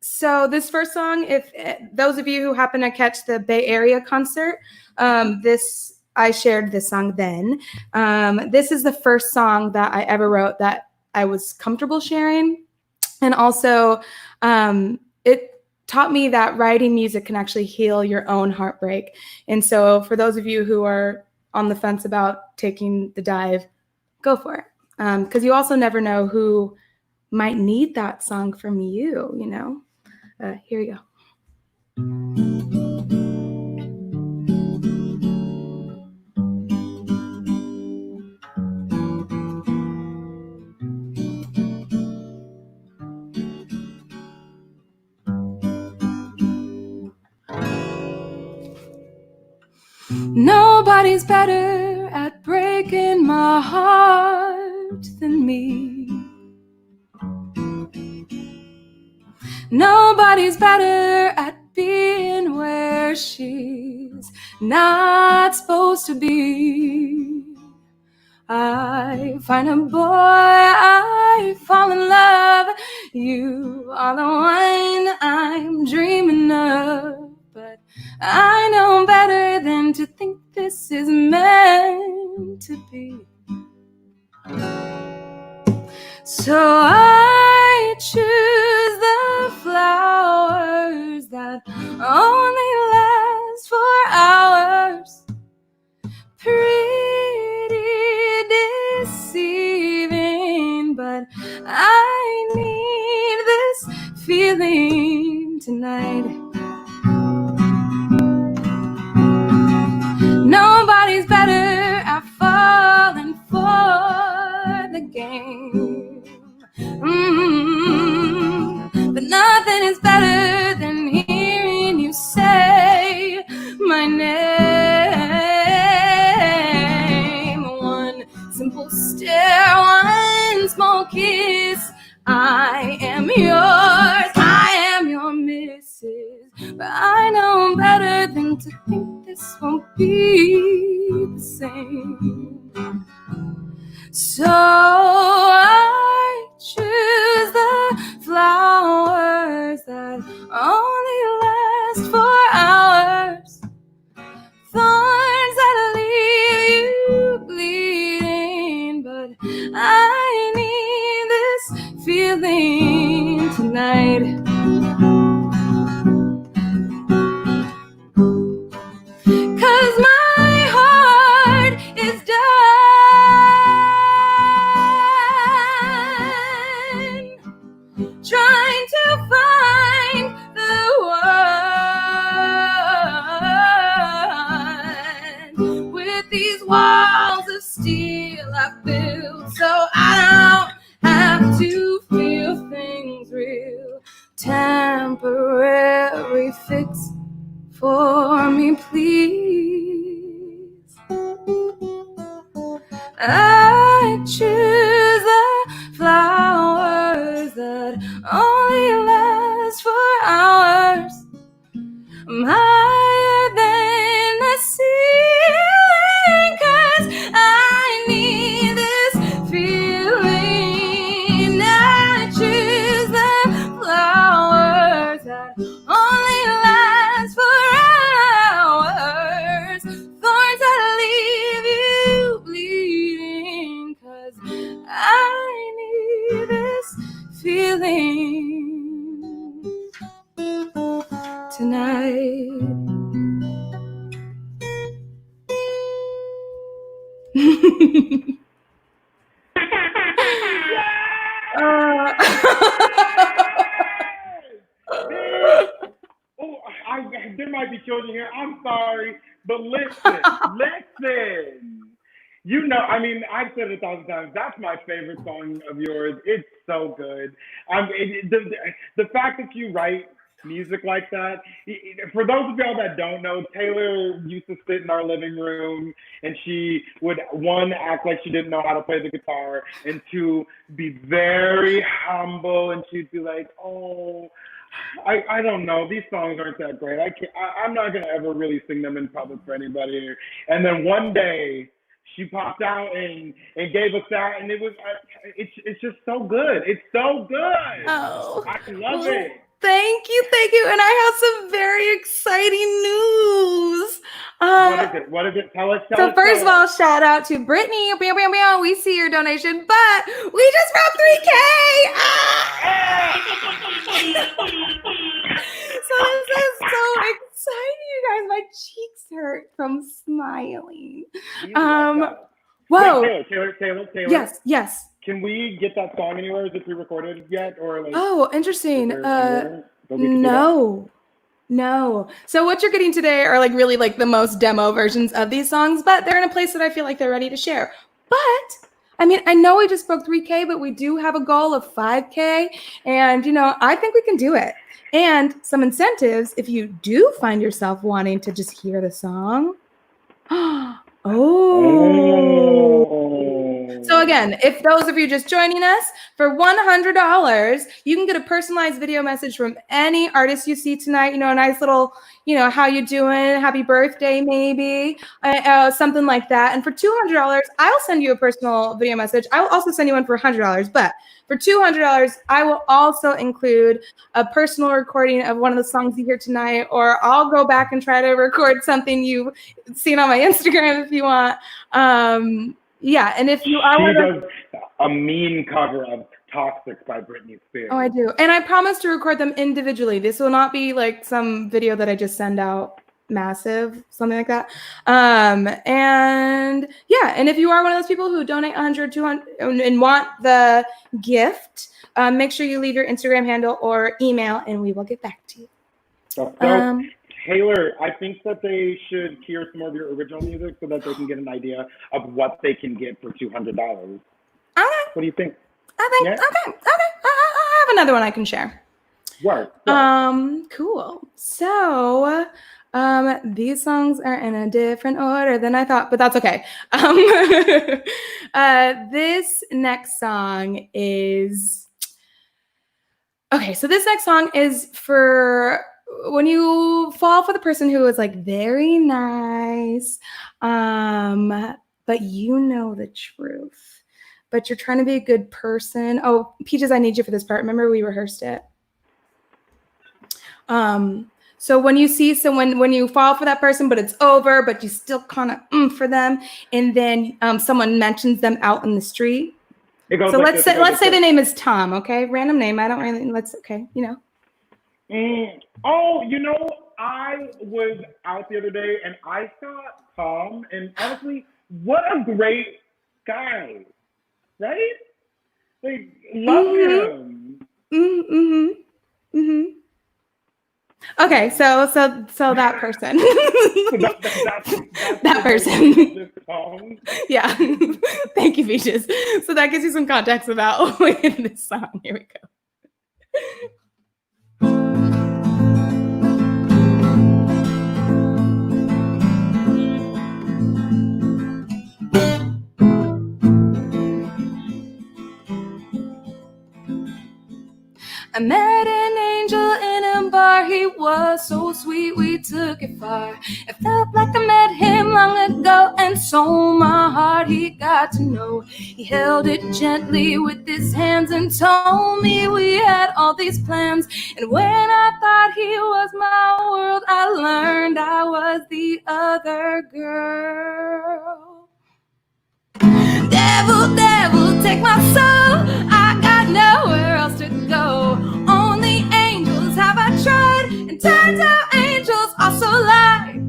So this first song, if those of you who happen to catch the Bay Area concert, I shared this song then. This is the first song that I ever wrote that I was comfortable sharing. And also, it taught me that writing music can actually heal your own heartbreak. And so for those of you who are on the fence about taking the dive, go for it. Because you also never know who might need that song from you, you know? Here we go. Nobody's better at breaking my heart than me. Nobody's better at being where she's not supposed to be. I find a boy, I fall in love. You are the one I'm dreaming of. But I know better than to think this is meant to be. So I choose the flowers that only last for hours. Pretty deceiving, but I need this feeling tonight. Nobody's better at falling for the game. But nothing is better than hearing you say my name. One simple stare, one small kiss. I am yours, I am your missus. But I know better than to think this won't be the same. So I choose the flowers that only last for hours. Thorns that'll leave you bleeding, but I need this feeling tonight. 'Cause my heart is done trying to find the one with these walls of steel I built, so I don't have to feel things real. Temporary fix for me, please. I choose the flowers that only last for hours. I'm higher than the ceiling, 'cause I need this feeling. I choose the flowers that only last for hours. Thorns that leave you bleeding, 'cause There might be children here. I'm sorry, but listen. You know, I mean, I've said it 1,000 times. That's my favorite song of yours. It's so good. The fact that you write music like that. For those of y'all that don't know, Taylor used to sit in our living room and she would, one, act like she didn't know how to play the guitar, and two, be very humble, and she'd be like, oh, I don't know, these songs aren't that great. I'm not going to ever really sing them in public for anybody. And then one day, she popped out and gave us that, and it's just so good. It's so good. Oh, I love it. Thank you. And I have some very exciting news. What is it? Tell us. First of all, shout out to Brittany. We see your donation, but we just broke 3K. So this is so exciting, you guys. My cheeks hurt from smiling. Whoa. Wait, Taylor. Yes. Can we get that song anywhere? Is it pre-recorded yet, or like? Oh, interesting. No. So what you're getting today are like really like the most demo versions of these songs, but they're in a place that I feel like they're ready to share. But I mean, I know we just broke 3K, but we do have a goal of 5K, and I think we can do it. And some incentives if you do find yourself wanting to just hear the song. So again, if those of you just joining us, for $100, you can get a personalized video message from any artist you see tonight. A nice little, how you doing? Happy birthday, maybe, something like that. And for $200, I'll send you a personal video message. I will also send you one for $100, but for $200, I will also include a personal recording of one of the songs you hear tonight, or I'll go back and try to record something you've seen on my Instagram if you want. Yeah, and if you are... She does a mean cover of Toxic by Britney Spears. Oh, I do. And I promise to record them individually. This will not be like some video that I just send out massive, something like that. And yeah, and if you are one of those people who donate 100, 200 and want the gift, make sure you leave your Instagram handle or email and we will get back to you. So, Taylor, I think that they should hear some more of your original music so that they can get an idea of what they can get for $200. Okay. What do you think? Okay. I have another one I can share. What? Cool. So, these songs are in a different order than I thought, but that's okay. This next song is... Okay, so this next song is for... when you fall for the person who is like very nice, but you know the truth, but you're trying to be a good person. Oh, Peaches, I need you for this part. Remember we rehearsed it. So when you see someone, when you fall for that person, but it's over, but you still kind of for them, and then someone mentions them out in the street. So like let's say the name is Tom, okay? Random name. I don't really, okay. I was out the other day and I saw Tom, and honestly, what a great guy, right? Like, love him. Okay, so that person. That person. Yeah. Thank you, Peaches. So that gives you some context about this song. Here we go. I met an angel in a bar, he was so sweet, we took it far. It felt like I met him long ago, and so my heart he got to know. He held it gently with his hands and told me we had all these plans. And when I thought he was my world, I learned I was the other girl. Devil, devil, take my soul, I got nowhere else to go. Only angels have I tried, and turns out angels also lie.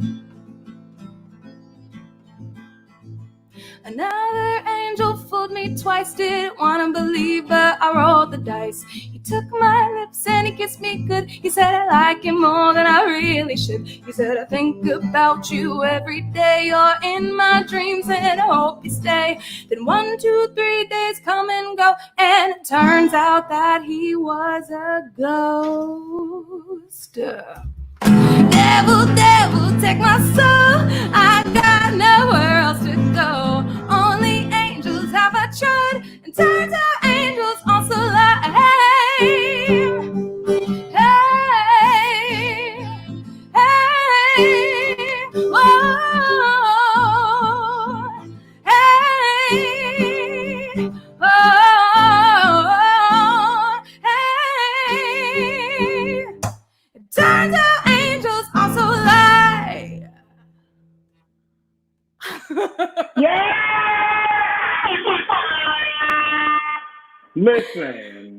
Another angel fooled me twice. Didn't want to believe, but I rolled the dice. He took my lips and he kissed me good. He said I like him more than I really should. He said I think about you every day. You're in my dreams and I hope you stay. Then 1, 2, 3 days come and go, and it turns out that he was a ghost. Devil, devil, take my soul. I got nowhere else to go. Only angels have I tried, and turns out angels also lie. Hey, hey, oh, hey, oh, hey. It turns out angels also lie. Yeah! Listen,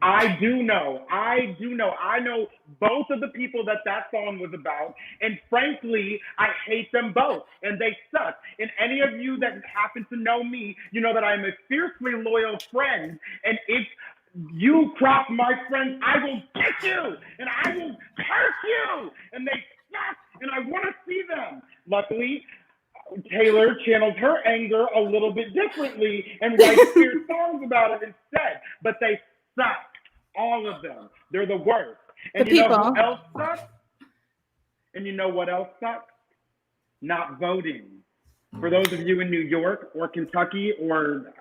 I do know. I know both of the people that song was about, and frankly, I hate them both, and they suck. And any of you that happen to know me, you know that I'm a fiercely loyal friend, and if you cross my friends, I will get you, and I will curse you, and they suck, and I want to see them. Luckily, Taylor channels her anger a little bit differently and writes fierce songs about it instead, but they suck. All of them. They're the worst. And you know who else sucks? And you know what else sucks? Not voting. For those of you in New York or Kentucky or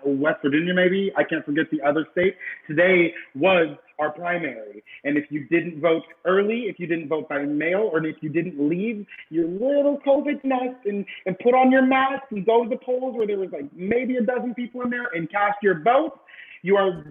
West Virginia, maybe, I can't forget the other state, today was our primary. And if you didn't vote early, if you didn't vote by mail, or if you didn't leave your little COVID nest and put on your mask and go to the polls where there was like maybe a dozen people in there and cast your vote, you are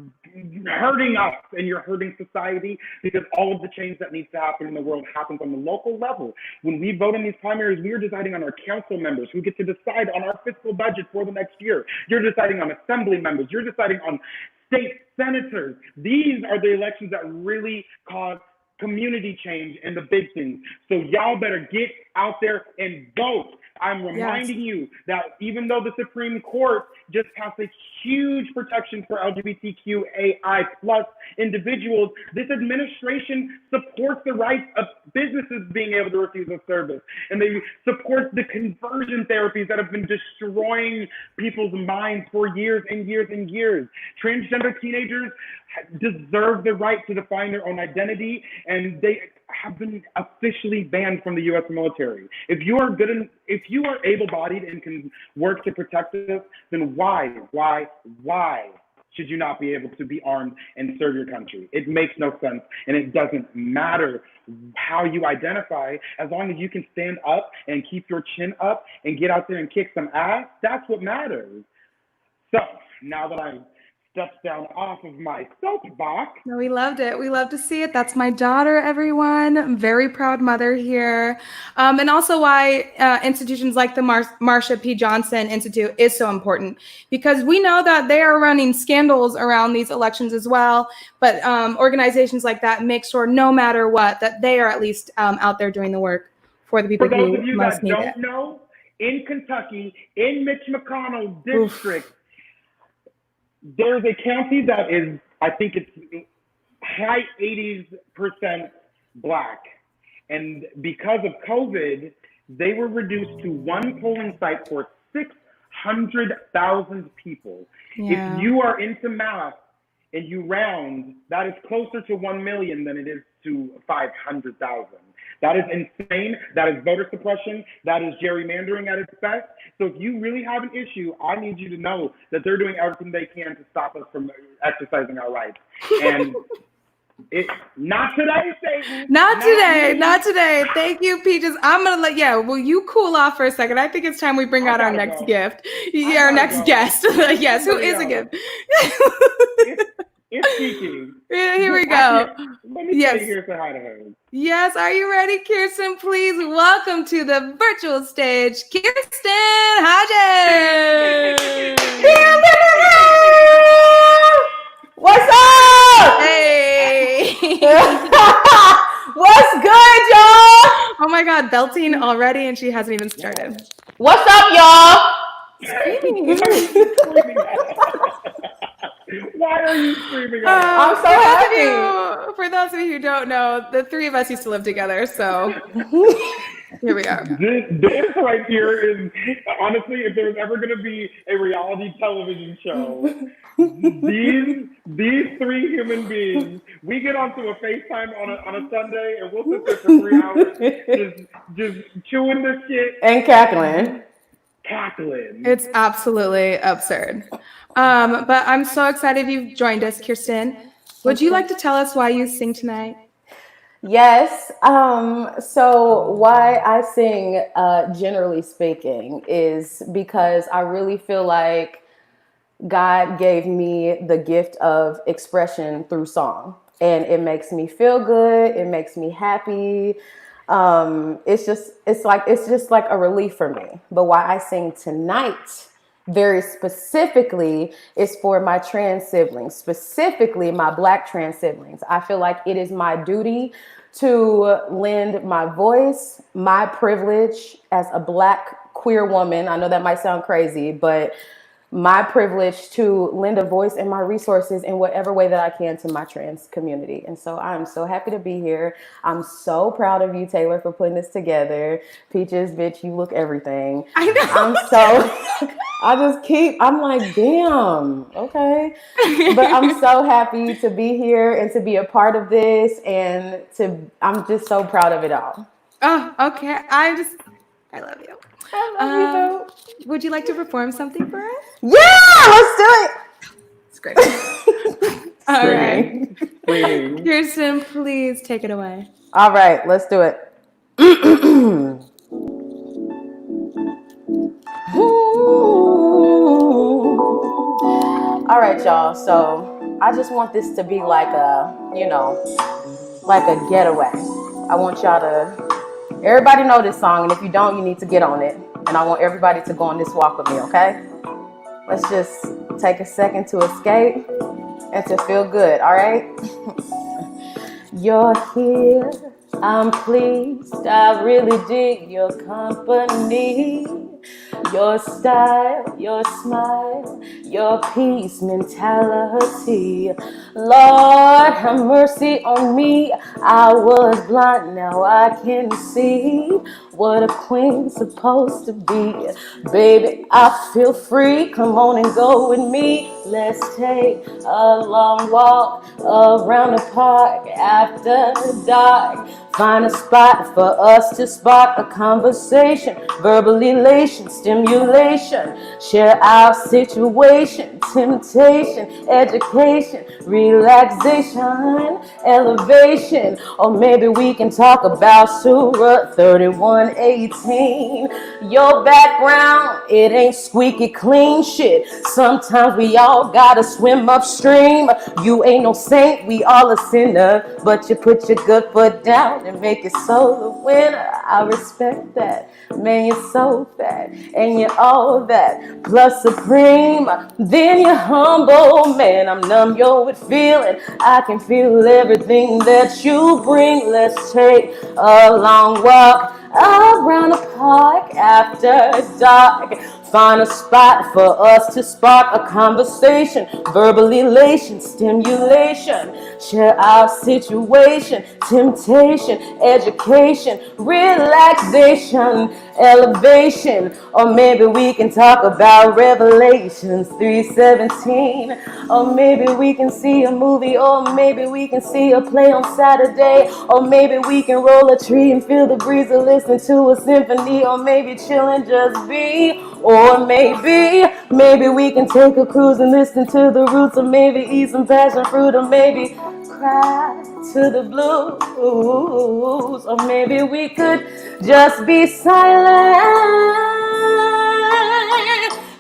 hurting us and you're hurting society, because all of the change that needs to happen in the world happens on the local level. When we vote in these primaries, we are deciding on our council members who get to decide on our fiscal budget for the next year. You're deciding on assembly members. You're deciding on state senators. These are the elections that really cause community change and the big things. So y'all better get out there and vote. I'm reminding you that even though the Supreme Court just passed a huge protection for LGBTQAI plus individuals, this administration supports the rights of businesses being able to refuse a service. And they support the conversion therapies that have been destroying people's minds for years and years and years. Transgender teenagers deserve the right to define their own identity, and they have been officially banned from the U.S. military. If you are able-bodied and can work to protect us, then why should you not be able to be armed and serve your country? It makes no sense, and it doesn't matter how you identify. As long as you can stand up and keep your chin up and get out there and kick some ass, that's what matters. So now that I stepped down off of my soapbox. No, we loved it. We love to see it. That's my daughter, everyone. I'm very proud mother here. And also why institutions like the Marsha P. Johnson Institute is so important, because we know that they are running scandals around these elections as well. But organizations like that make sure no matter what, that they are at least out there doing the work for the people who most need it. For those of you that don't know, in Kentucky, in Mitch McConnell's district, there's a county that is, I think it's high 80% Black. And because of COVID, they were reduced to one polling site for 600,000 people. Yeah. If you are into math and you round, that is closer to 1 million than it is to 500,000. That is insane. That is voter suppression. That is gerrymandering at its best. So if you really have an issue, I need you to know that they're doing everything they can to stop us from exercising our rights. And not today, Satan. Not today. Thank you, Peaches. I'm going to will you cool off for a second? I think it's time we bring out our next gift. Yeah, our next guest. Yes, who is a gift? It's Kiki. Here we go. Let me stay here say hi to her. Yes, are you ready, Kirsten? Please welcome to the virtual stage, Kirsten Hodgins. What's up? Hey. What's good, y'all? Oh my God, belting already, and she hasn't even started. What's up, y'all? Why are you screaming? I'm so happy. For those of you who don't know, the three of us used to live together, so here we are. This right here is, honestly, if there was ever going to be a reality television show, these three human beings, we get onto a FaceTime on a Sunday and we'll sit there for 3 hours just chewing this shit. And cackling. It's absolutely absurd. But I'm so excited you've joined us, Kirsten. Would you like to tell us why you sing tonight? Yes. So why I sing, generally speaking, is because I really feel like God gave me the gift of expression through song, and it makes me feel good. It makes me happy. It's just like a relief for me. But why I sing tonight, very specifically, is for my trans siblings, specifically my Black trans siblings. I feel like it is my duty to lend my voice, my privilege as a Black queer woman. I know that might sound crazy, but my privilege to lend a voice and my resources in whatever way that I can to my trans community. And so I'm so happy to be here. I'm so proud of you, Taylor, for putting this together. Peaches, bitch, you look everything. I know. I'm like, damn, okay. But I'm so happy to be here and to be a part of this, and I'm just so proud of it all. Oh, okay. I love you. I love you. Would you like to perform something for us? Yeah, let's do it. It's great. All right. Kirsten, please take it away. All right, let's do it. All right, y'all. So I just want this to be like a getaway. I want y'all to, everybody know this song, and if you don't, you need to get on it. And I want everybody to go on this walk with me, okay? Let's just take a second to escape and to feel good, all right? You're here, I'm pleased, I really dig your company. Your style, your smile, your peace mentality. Lord, have mercy on me. I was blind, now I can see what a queen's supposed to be. Baby, I feel free. Come on and go with me. Let's take a long walk around the park after dark. Find a spot for us to spark a conversation, verbal elation, stimulation, share our situation, temptation, education, relaxation, elevation, or maybe we can talk about Surah 31:18. Your background, it ain't squeaky clean shit. Sometimes we all gotta swim upstream. You ain't no saint, we all a sinner, but you put your good foot down and make it so the winner. I respect that. Man, you're so fat and you're all that plus supreme. Then you're humble. Man, I'm numb, you're with feeling. I can feel everything that you bring. Let's take a long walk around the park after dark. Find a spot for us to spark a conversation, verbal elation, stimulation, share our situation, temptation, education, relaxation, elevation, or maybe we can talk about Revelations 3:17, or maybe we can see a movie, or maybe we can see a play on Saturday, or maybe we can roll a tree and feel the breeze and listen to a symphony, or maybe chill and just be. Or maybe we can take a cruise and listen to the Roots, or maybe eat some passion fruit, or maybe cry to the blues, or maybe we could just be silent.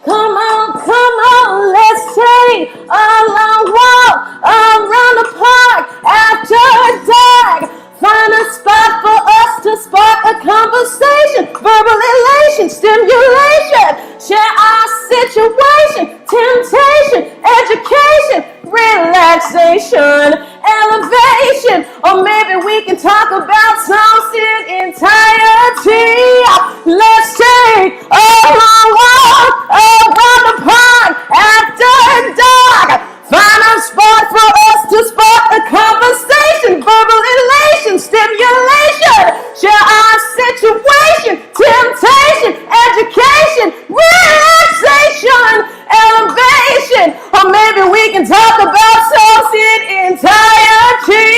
Come on, let's take a long walk around the park after dark. Find a spot for us to spark a conversation, verbal elation, stimulation, share our situation, temptation, education, relaxation, elevation, or maybe we can talk about something entirely let's take a long walk around the pond after dark. Find a spot for us to spark a conversation, verbal elation, stimulation, share our situation, temptation, education, relaxation, elevation, or maybe we can talk about souls in entirety.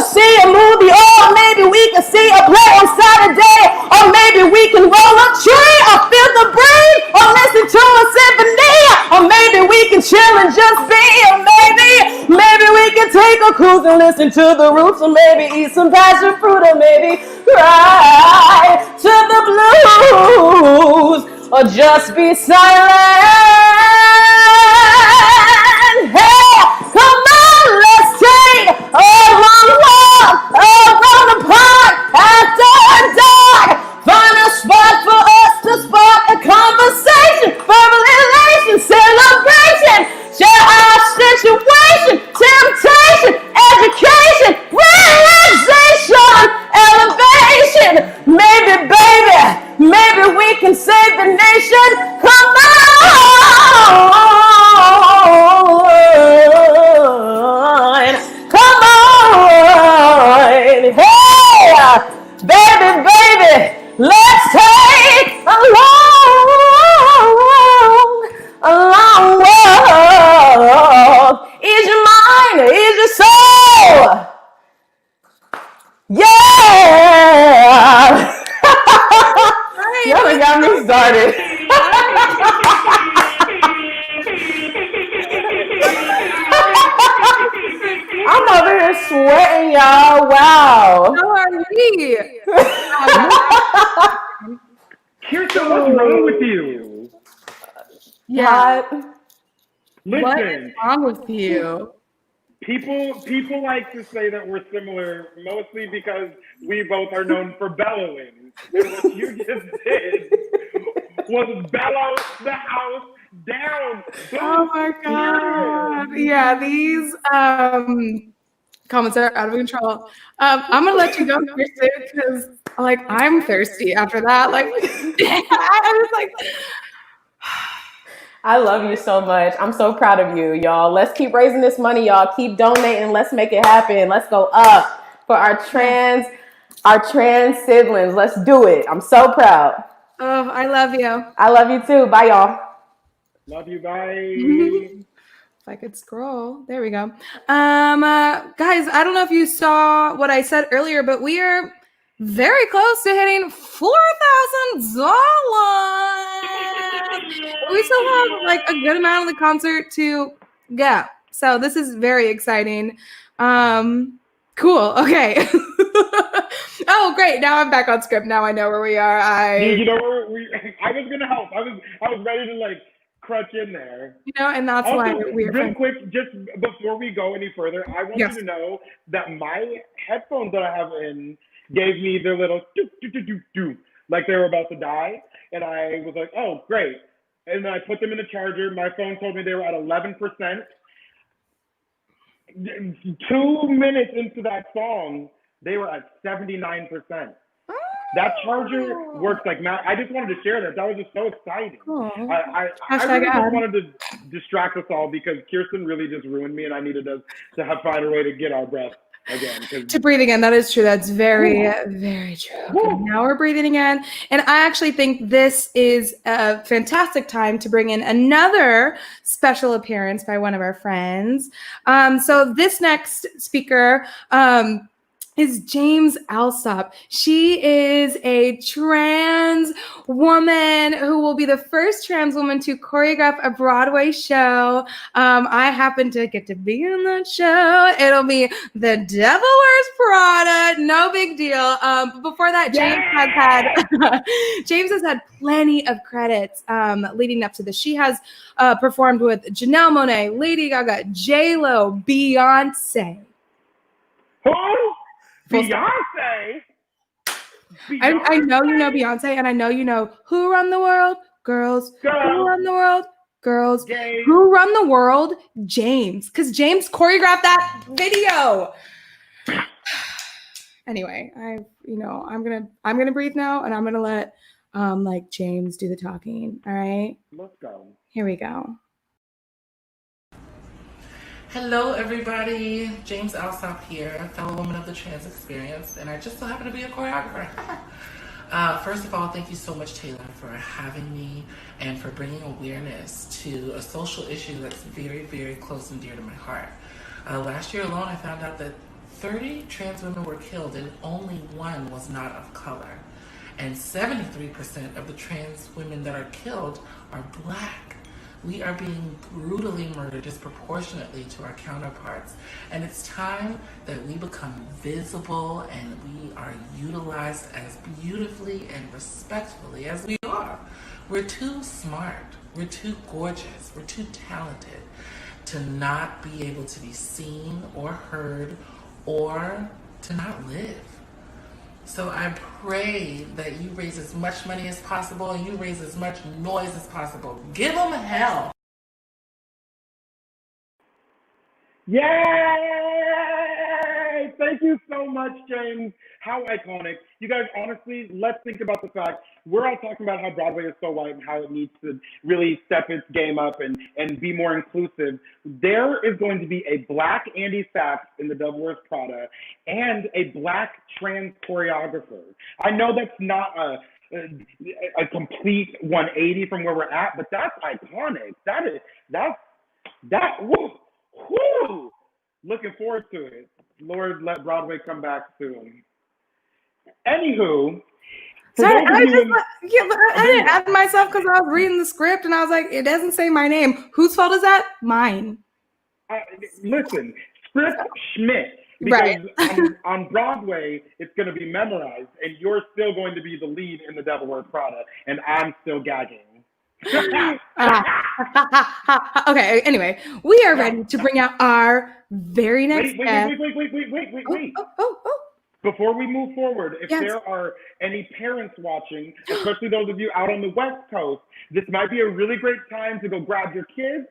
See a movie, or maybe we can see a play on Saturday, or maybe we can roll a tree, or feel the breeze, or listen to a symphony, or maybe we can chill and just be, or maybe we can take a cruise and listen to the roots, or maybe eat some passion fruit, or maybe cry to the blues, or just be silent. Hey, come on, let's take a long walk around the park after dark. Find a spot for us to spark a conversation, verbal elation, celebration, share our situation, temptation, education, relaxation, elevation. Maybe we can save the nation. Come on, come on, hey, baby, let's take a long walk. Ease your mind, ease your soul. Yeah. Y'all done got me started. I'm over here sweating, y'all. Wow. How are we? Kirsten, what's wrong with you? Yeah. Listen, What is wrong with you? people like to say that we're similar, mostly because we both are known for bellowing. And what you just did was bellow the house down. Oh my god. Yeah, these comments are out of control. I'm gonna let you go, Kirsten, because like I'm thirsty after that. Like I was like I love you so much. I'm so proud of you, y'all. Let's keep raising this money, y'all. Keep donating. Let's make it happen. Let's go up for our trans siblings. Let's do it. I'm so proud. Oh, I love you. I love you too. Bye, y'all. Love you, bye. If I could scroll. There we go. Guys, I don't know if you saw what I said earlier, but we are very close to hitting $4,000. We still have like a good amount of the concert to go. So this is very exciting. Cool. Okay. Oh, great. Now I'm back on script. Now I know where we are. You know, I was gonna help. I was ready to like crutch in there. You know, and that's also, why we're real quick, just before we go any further, I want you to know that my headphones that I have in gave me their little do like they were about to die, and I was like, oh great, and then I put them in the charger. My phone told me they were at 11%. 2 minutes into that song, they were at 79%. That charger works like mad. I just wanted to share that. That was just so exciting. I really just wanted to distract us all because Kirsten really just ruined me, and I needed to find a way to get our breath again. To breathe again. That is true. That's very, very true. Okay, now we're breathing again. And I actually think this is a fantastic time to bring in another special appearance by one of our friends. So this next speaker, is James Alsop. She is a trans woman who will be the first trans woman to choreograph a Broadway show. I happen to get to be in that show. It'll be The Devil Wears Prada. No big deal. But before that, James has had plenty of credits leading up to this. She has performed with Janelle Monáe, Lady Gaga, J-Lo, Beyonce. Who? Beyonce? I know you know Beyonce, and I know you know Who Run the World? Girls. Who Run the World? Girls. James. Who Run the World? James. Because James choreographed that video. Anyway, I'm gonna breathe now, and I'm gonna let like James do the talking. All right, Let's go. here we go. Hello, everybody. James Alsop here, fellow woman of the trans experience, and I just so happen to be a choreographer. First of all, thank you so much, Taylor, for having me and for bringing awareness to a social issue that's very, very close and dear to my heart. Last year alone, I found out that 30 trans women were killed and only one was not of color. And 73% of the trans women that are killed are Black. We are being brutally murdered disproportionately to our counterparts. And it's time that we become visible and we are utilized as beautifully and respectfully as we are. We're too smart, we're too gorgeous, we're too talented to not be able to be seen or heard or to not live. So I pray that you raise as much money as possible and you raise as much noise as possible. Give them hell. Yay! Thank you so much, James. How iconic. You guys, honestly, let's think about the fact we're all talking about how Broadway is so white and how it needs to really step its game up and be more inclusive. There is going to be a Black Andy Sachs in The Devil Wears Prada and a Black trans choreographer. I know that's not a complete 180 from where we're at, but that's iconic. Whoo! Looking forward to it. Lord, let Broadway come back soon. Anywho, sorry, I didn't add myself because I was reading the script and I was like, it doesn't say my name. Whose fault is that? Mine. Listen, script Schmidt. Because on Broadway, it's going to be memorized, and you're still going to be the lead in The Devil Wears Prada, and I'm still gagging. Okay, anyway, we are ready to bring out our very next guest. Wait. Oh. Before we move forward, if there are any parents watching, especially those of you out on the West Coast, this might be a really great time to go grab your kids,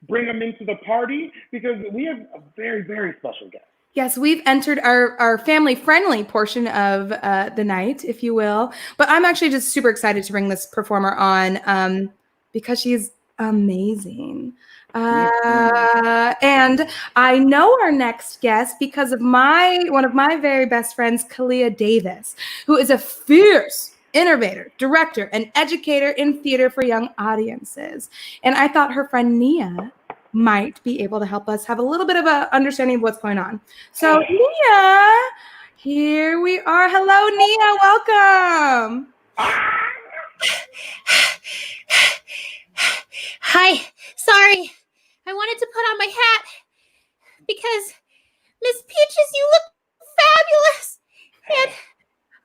bring them into the party, because we have a very, very special guest. Yes, we've entered our family-friendly portion of the night, if you will. But I'm actually just super excited to bring this performer on because she's amazing. And I know our next guest because of one of my very best friends, Kalia Davis, who is a fierce innovator, director, and educator in theater for young audiences. And I thought her friend Nia might be able to help us have a little bit of an understanding of what's going on. So Nia, here we are. Hello, Nia, welcome. Hi, sorry. I wanted to put on my hat because Miss Peaches, you look fabulous. And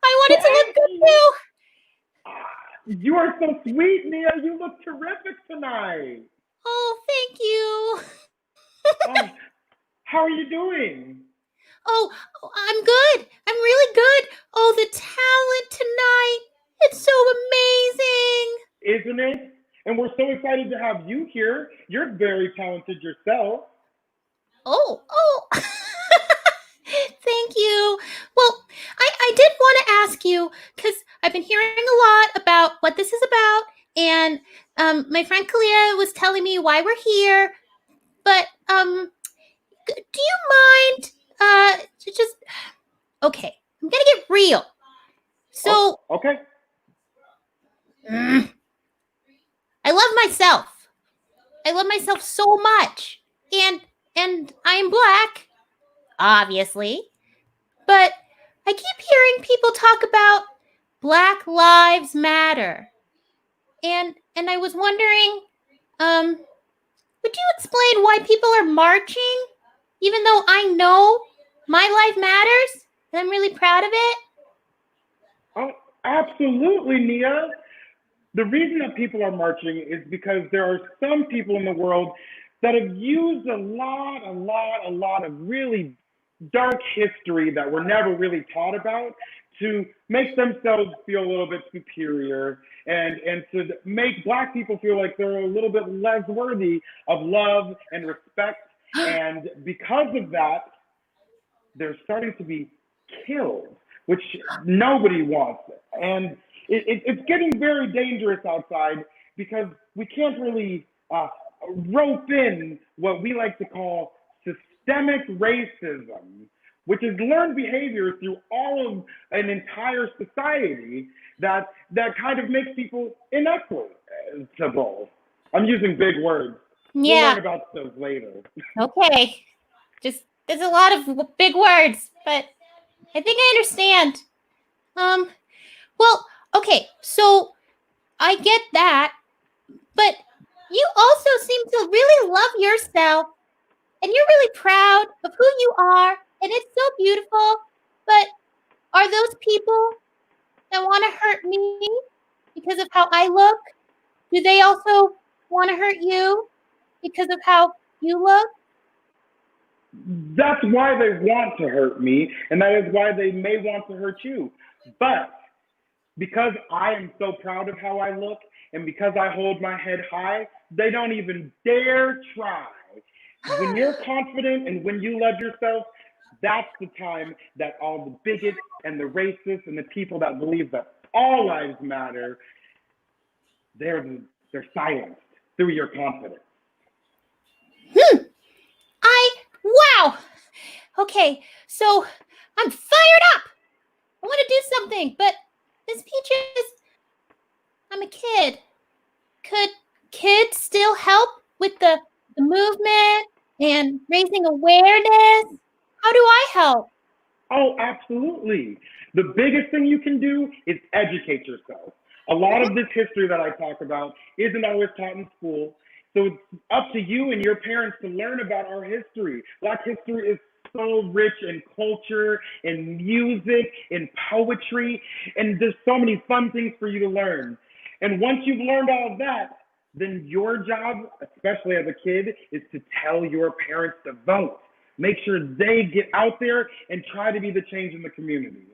I wanted to look good too. You are so sweet, Nia. You look terrific tonight. Oh, thank you. How are you doing? Oh, I'm good. I'm really good. Oh, the talent tonight. It's so amazing. Isn't it? And we're so excited to have you here. You're very talented yourself. Oh. Thank you. Well, I did want to ask you, because I've been hearing a lot about what this is about. And my friend Kalia was telling me why we're here, but do you mind okay, I'm gonna get real. So okay. I love myself. I love myself so much, and I'm Black, obviously, but I keep hearing people talk about Black Lives Matter. And I was wondering, would you explain why people are marching, even though I know my life matters and I'm really proud of it? Oh, absolutely, Nia. The reason that people are marching is because there are some people in the world that have used a lot of really dark history that we're never really taught about to make themselves feel a little bit superior and to make Black people feel like they're a little bit less worthy of love and respect. And because of that, there's starting to be killed, which nobody wants. And it's getting very dangerous outside because we can't really rope in what we like to call systemic racism, which is learned behavior through all of an entire society that kind of makes people inequitable. I'm using big words. We'll Yeah. learn about those later. Okay. Just there's a lot of big words, but I think I understand. Well, okay, so I get that, but you also seem to really love yourself, and you're really proud of who you are, and it's so beautiful. But are those people that want to hurt me because of how I look? Do they also want to hurt you because of how you look? That's why they want to hurt me, and that is why they may want to hurt you. But because I am so proud of how I look, and because I hold my head high, they don't even dare try. When you're confident and when you love yourself, that's the time that all the bigots and the racists and the people that believe that all lives matter, they're silenced through your confidence. Wow. Okay, so I'm fired up. I want to do something, but Miss Peaches, I'm a kid. Could kids still help with the movement and raising awareness? How do I help? Oh, absolutely. The biggest thing you can do is educate yourself. A lot of this history that I talk about isn't always taught in school. So it's up to you and your parents to learn about our history. Black history is so rich in culture, in music, in poetry, and there's so many fun things for you to learn. And once you've learned all of that, then your job, especially as a kid, is to tell your parents to vote. Make sure they get out there and try to be the change in the community.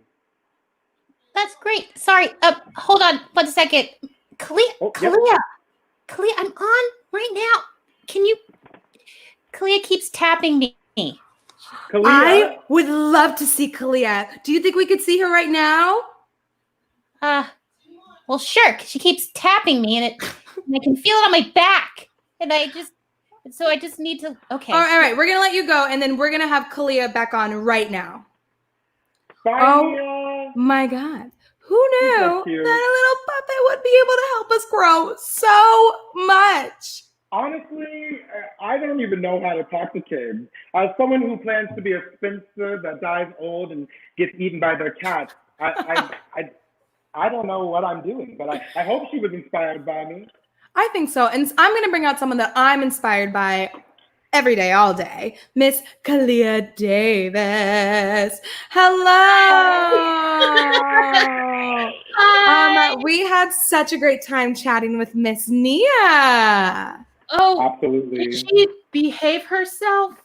That's great. Sorry, hold on 1 second. Kalia, I'm on right now. Can you? Kalia keeps tapping me. Kalia? I would love to see Kalia. Do you think we could see her right now? Well, sure. 'Cause she keeps tapping me, and I can feel it on my back, and I just need to. Okay. All right. We're gonna let you go, and then we're gonna have Kalia back on right now. Bye. Oh my God! Who knew that a little puppet would be able to help us grow so much? Honestly, I don't even know how to talk to kids. As someone who plans to be a spinster that dies old and gets eaten by their cats, I don't know what I'm doing, but I hope she was inspired by me. I think so. And I'm going to bring out someone that I'm inspired by every day, all day. Miss Kalia Davis. Hello. Hi. We had such a great time chatting with Miss Nia. Oh, absolutely. Did she behave herself?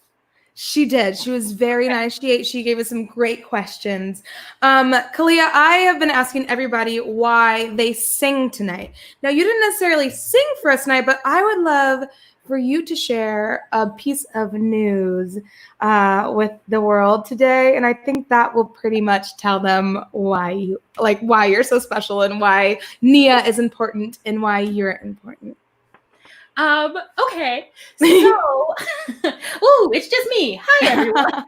She did. She was very nice. She gave us some great questions. Kalia, I have been asking everybody why they sing tonight. Now, you didn't necessarily sing for us tonight, but I would love for you to share a piece of news with the world today. And I think that will pretty much tell them why you're so special and why Nia is important and why you're important. Okay. So, it's just me. Hi, everyone.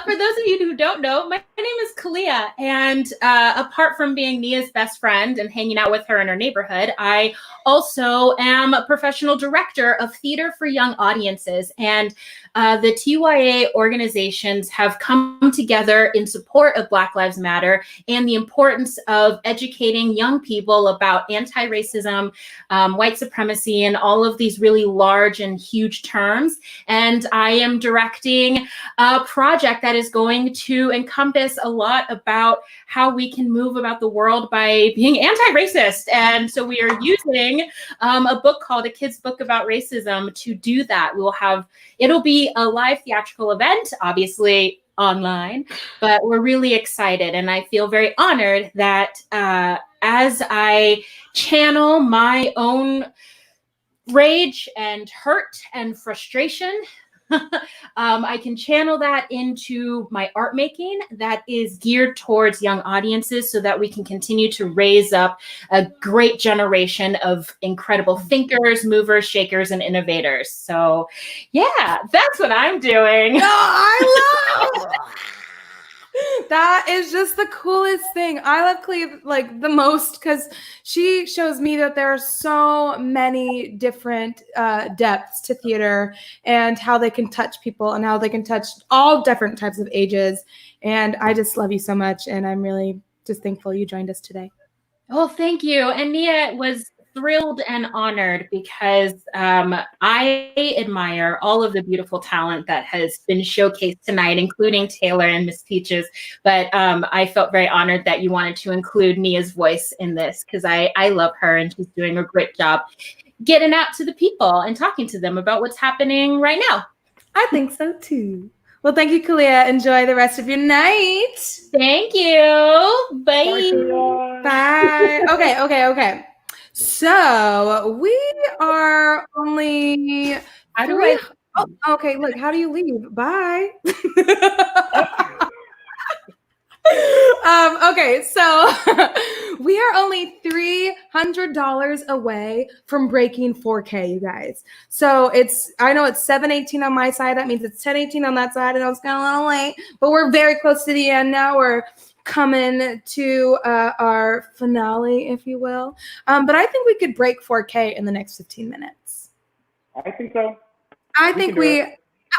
For those of you who don't know, my name is Kalia, and apart from being Nia's best friend and hanging out with her in her neighborhood, I also am a professional director of theater for young audiences. And the TYA organizations have come together in support of Black Lives Matter and the importance of educating young people about anti-racism, white supremacy, and all of these really large and huge terms. And I am directing a project that is going to encompass a lot about how we can move about the world by being anti-racist. And so we are using a book called A Kid's Book About Racism to do that. It'll be a live theatrical event, obviously online, but we're really excited. And I feel very honored that as I channel my own rage and hurt and frustration, I can channel that into my art making that is geared towards young audiences so that we can continue to raise up a great generation of incredible thinkers, movers, shakers, and innovators. So yeah, that's what I'm doing. No, I love that is just the coolest thing. I love Cleve like the most because she shows me that there are so many different depths to theater and how they can touch people and how they can touch all different types of ages. And I just love you so much. And I'm really just thankful you joined us today. Oh, thank you. And Nia was thrilled and honored because I admire all of the beautiful talent that has been showcased tonight, including Taylor and Miss Peaches. But I felt very honored that you wanted to include Nia's voice in this because I love her and she's doing a great job getting out to the people and talking to them about what's happening right now. I think so too. Well, thank you, Kalia. Enjoy the rest of your night. Thank you. Bye. Bye. Okay. So we are only. How do I? Oh, okay. Look, how do you leave? Bye. Okay, so we are only $300 away from breaking 4K, you guys. So I know it's 7:18 on my side. That means it's 10:18 on that side. I know it's kind of a little late, but we're very close to the end now. We're coming to our finale, if you will. But I think we could break 4K in the next 15 minutes. I think so. I think we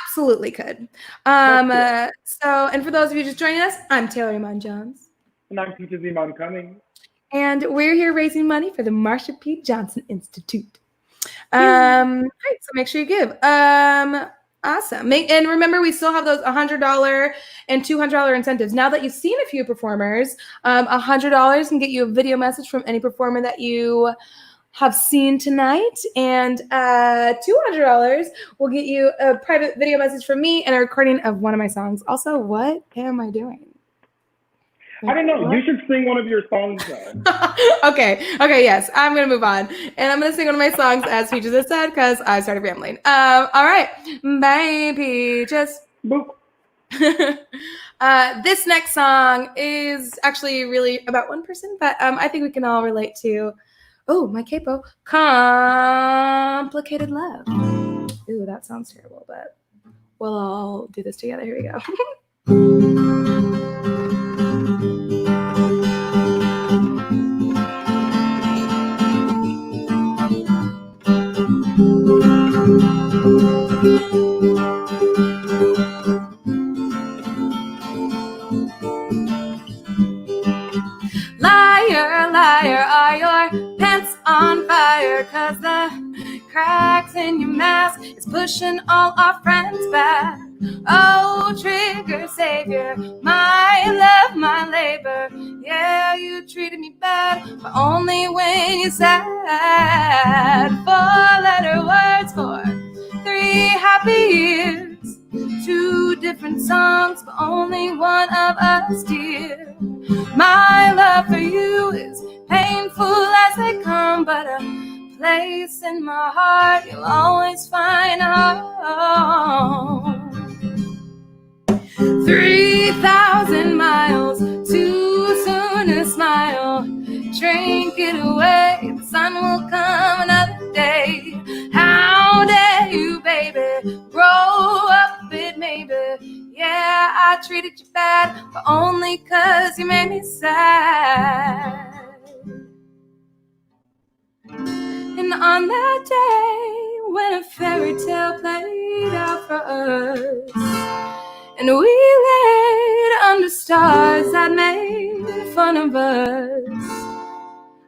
absolutely could. And for those of you just joining us, I'm Taylor Iman Jones. And I'm Peaches Iman Cummings. And we're here raising money for the Marsha P. Johnson Institute. Great, so make sure you give. Awesome. And remember, we still have those $100 and $200 incentives. Now that you've seen a few performers, $100 can get you a video message from any performer that you have seen tonight, and $200 will get you a private video message from me and a recording of one of my songs. Also, what am I doing? I don't know. You should sing one of your songs though. Okay, yes. I'm going to move on. And I'm going to sing one of my songs as Peaches has said because I started rambling. All right. Bye, Peaches. Boop. This next song is actually really about one person, but I think we can all relate to, my capo, Complicated Love. Ooh, that sounds terrible, but we'll all do this together. Here we go. Liar, liar, are your pants on fire? 'Cause the cracks in your mask is pushing all our friends back. Oh, trigger savior, my love, my labor. Yeah, you treated me bad, but only when you said 4-letter words for 3 happy years. 2 different songs, but only one of us, dear. My love for you is painful as they come, but a place in my heart you'll always find home. 3,000 miles, too soon to smile. Drink it away, the sun will come another day. How dare you, baby, grow up a bit, maybe. Yeah, I treated you bad, but only 'cause you made me sad. And on that day, when a fairy tale played out for us, and we laid under stars that made fun of us,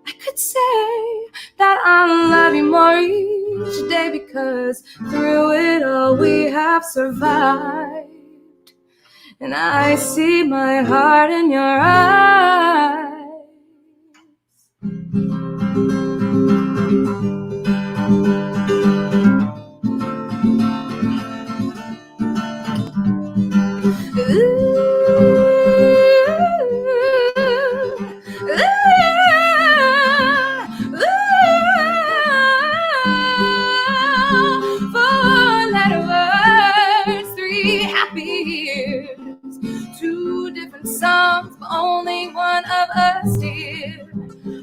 I could say that I love you more each day, because through it all we have survived. And I see my heart in your eyes.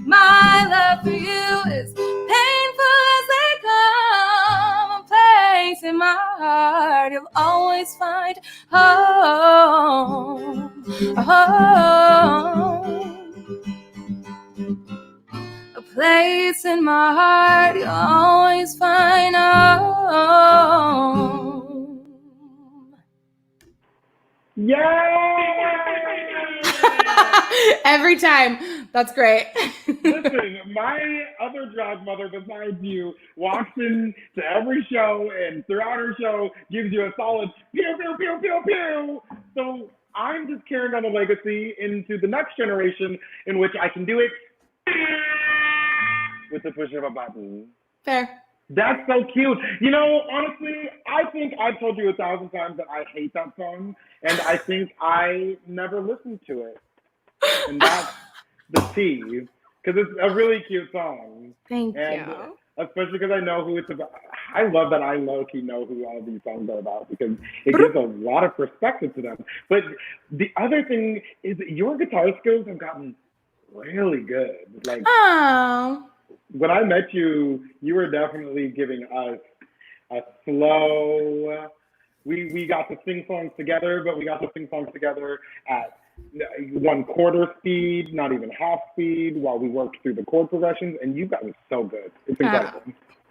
My love for you is painful as they come. A place in my heart you'll always find home. A place in my heart you'll always find home. Yay! Every time. That's great. Listen, my other drag mother besides you walks in to every show and throughout her show gives you a solid pew, pew, pew, pew, pew. So I'm just carrying on the legacy into the next generation in which I can do it with the push of a button. Fair. That's so cute. You know, honestly, I think I've told you 1,000 times that I hate that song, and I think I never listened to it. And that's the tea, because it's a really cute song. Thank and you. Especially because I know who it's about. I love that I low-key know who all these songs are about, because it gives a lot of perspective to them. But the other thing is that your guitar skills have gotten really good. Like, Oh. when I met you, you were definitely giving us a slow. We got to sing songs together, but we got to sing songs together at 1/4 speed, not even half speed, while we worked through the chord progressions, and you guys were so good. It's incredible.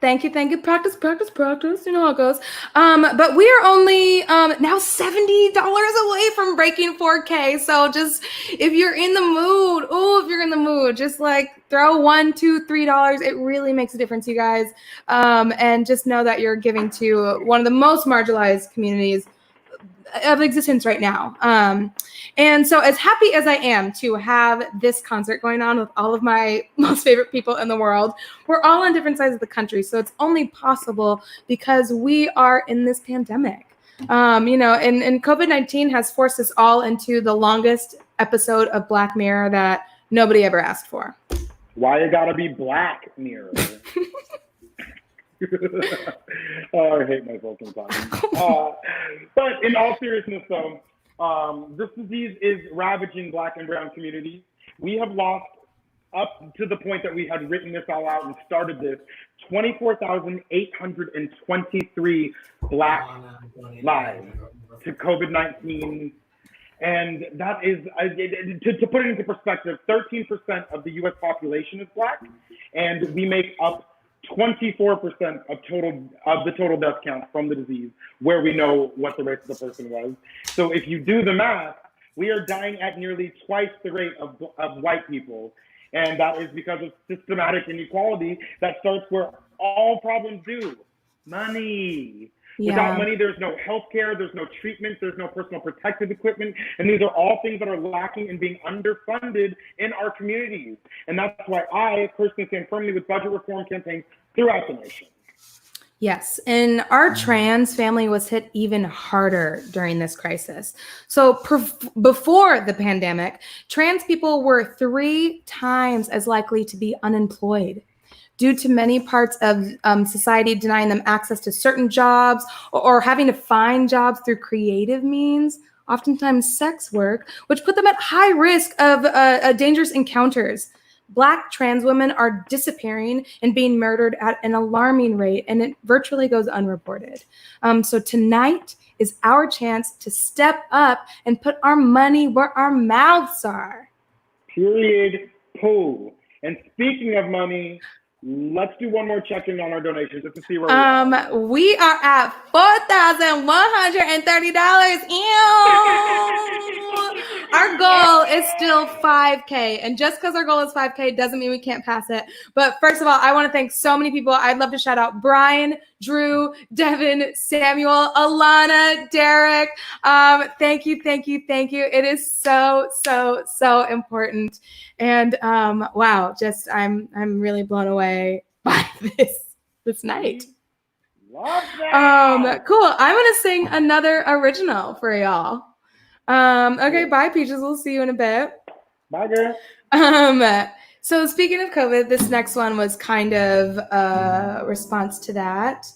Thank you. Practice. You know how it goes. But we are only now $70 away from breaking 4K. So just if you're in the mood, just like throw $1, $2, $3. It really makes a difference, you guys. And just know that you're giving to one of the most marginalized communities of existence right now. And so as happy as I am to have this concert going on with all of my most favorite people in the world, we're all on different sides of the country. So it's only possible because we are in this pandemic. And COVID-19 has forced us all into the longest episode of Black Mirror that nobody ever asked for. Why it gotta be Black Mirror? Oh, I hate myself sometimes. But in all seriousness, though, this disease is ravaging Black and brown communities. We have lost, up to the point that we had written this all out and started this, 24,823 Black lives to COVID-19. And that is, to put it into perspective, 13% of the U.S. population is Black, and we make up 24% of the total death count from the disease, where we know what the race of the person was. So if you do the math, we are dying at nearly twice the rate of white people. And that is because of systematic inequality that starts where all problems do. Money. Yeah. Without money, there's no healthcare, there's no treatment, there's no personal protective equipment. And these are all things that are lacking and being underfunded in our communities. And that's why I personally stand firmly with budget reform campaigns throughout the nation. Yes, and our trans family was hit even harder during this crisis. So before the pandemic, trans people were 3 times as likely to be unemployed due to many parts of society denying them access to certain jobs or having to find jobs through creative means, oftentimes sex work, which put them at high risk of dangerous encounters. Black trans women are disappearing and being murdered at an alarming rate, and it virtually goes unreported. So tonight is our chance to step up and put our money where our mouths are. Period. Pooh. And speaking of money, let's do one more check-in on our donations just to see where we are. We are at $4,130. Ew. Our goal is still 5K. And just because our goal is 5K doesn't mean we can't pass it. But first of all, I want to thank so many people. I'd love to shout out Brian, Drew, Devin, Samuel, Alana, Derek. Thank you. It is so, so, so important. And wow, just I'm really blown away by this night. Love that. Cool. I'm gonna sing another original for y'all. Okay, bye, Peaches. We'll see you in a bit. Bye, girl. So speaking of COVID, this next one was kind of a response to that.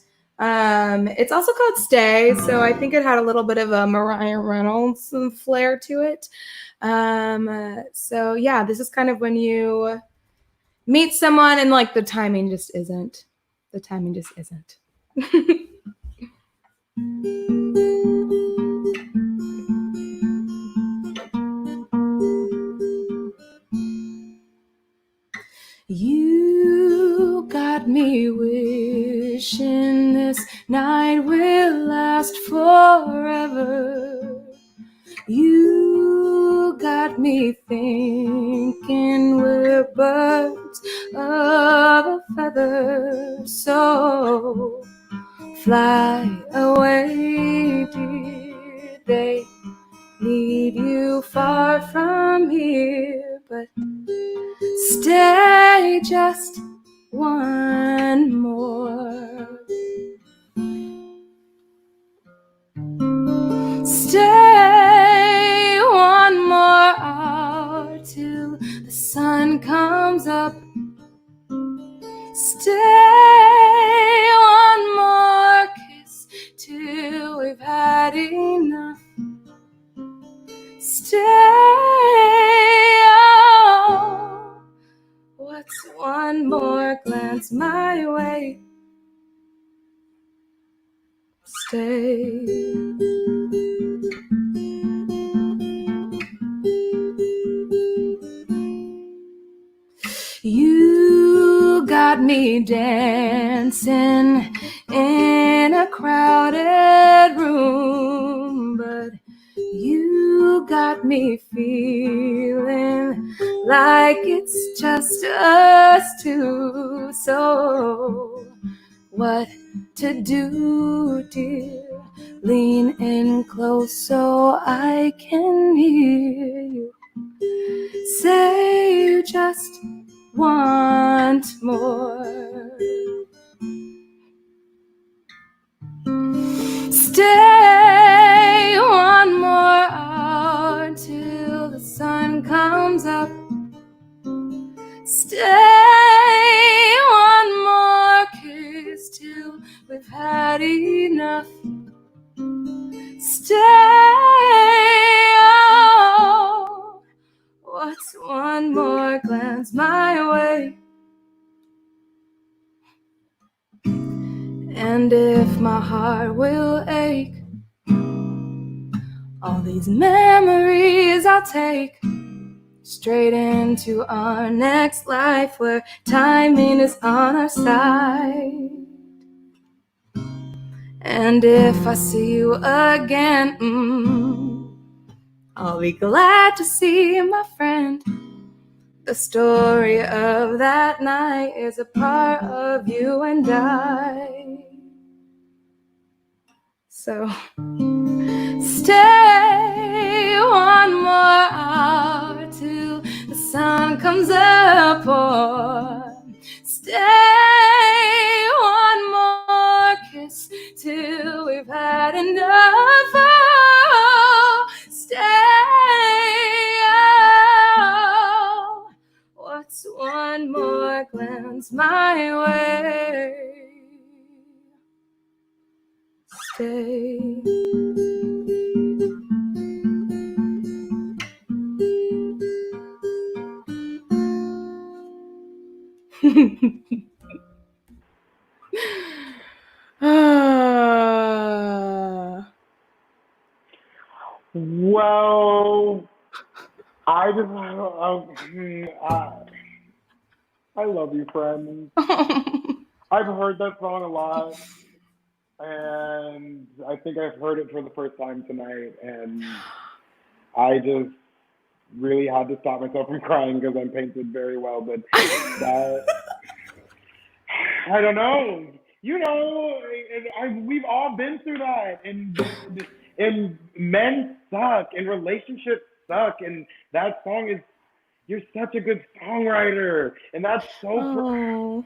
It's also called Stay, so I think it had a little bit of a Mariah Reynolds flair to it. So yeah, this is kind of when you meet someone and like the timing just isn't. The timing just isn't. You got me wishing this night will last forever. You got me thinking we're birds of a feather. So fly away, dear. They need you far from here, but stay just one more. Stay one more hour till the sun comes up. Stay one more kiss till we've had enough. Stay, oh, what's one more glance my way? Stay. You got me dancing in a crowded room, but you got me feeling like it's just us two. So what to do, dear? Lean in close so I can hear you say you just want more. Stay one more hour till the sun comes up. Stay one more kiss till we've had enough. Stay, oh, what's one more glance my way? And if my heart will ache, all these memories I'll take straight into our next life where timing is on our side. And if I see you again, I'll be glad to see my friend. The story of that night is a part of you and I. So stay one more hour till the sun comes up, or stay one more kiss till we've had enough. Oh, stay, oh, what's one more glance my way? Stay. Well, I love you, friend. I've heard that song a lot, and I think I've heard it for the first time tonight, and I just really had to stop myself from crying because I'm painted very well, but that, I don't know. You know, we've all been through that, and men suck, and relationships suck, and that song is, you're such a good songwriter, and that's so.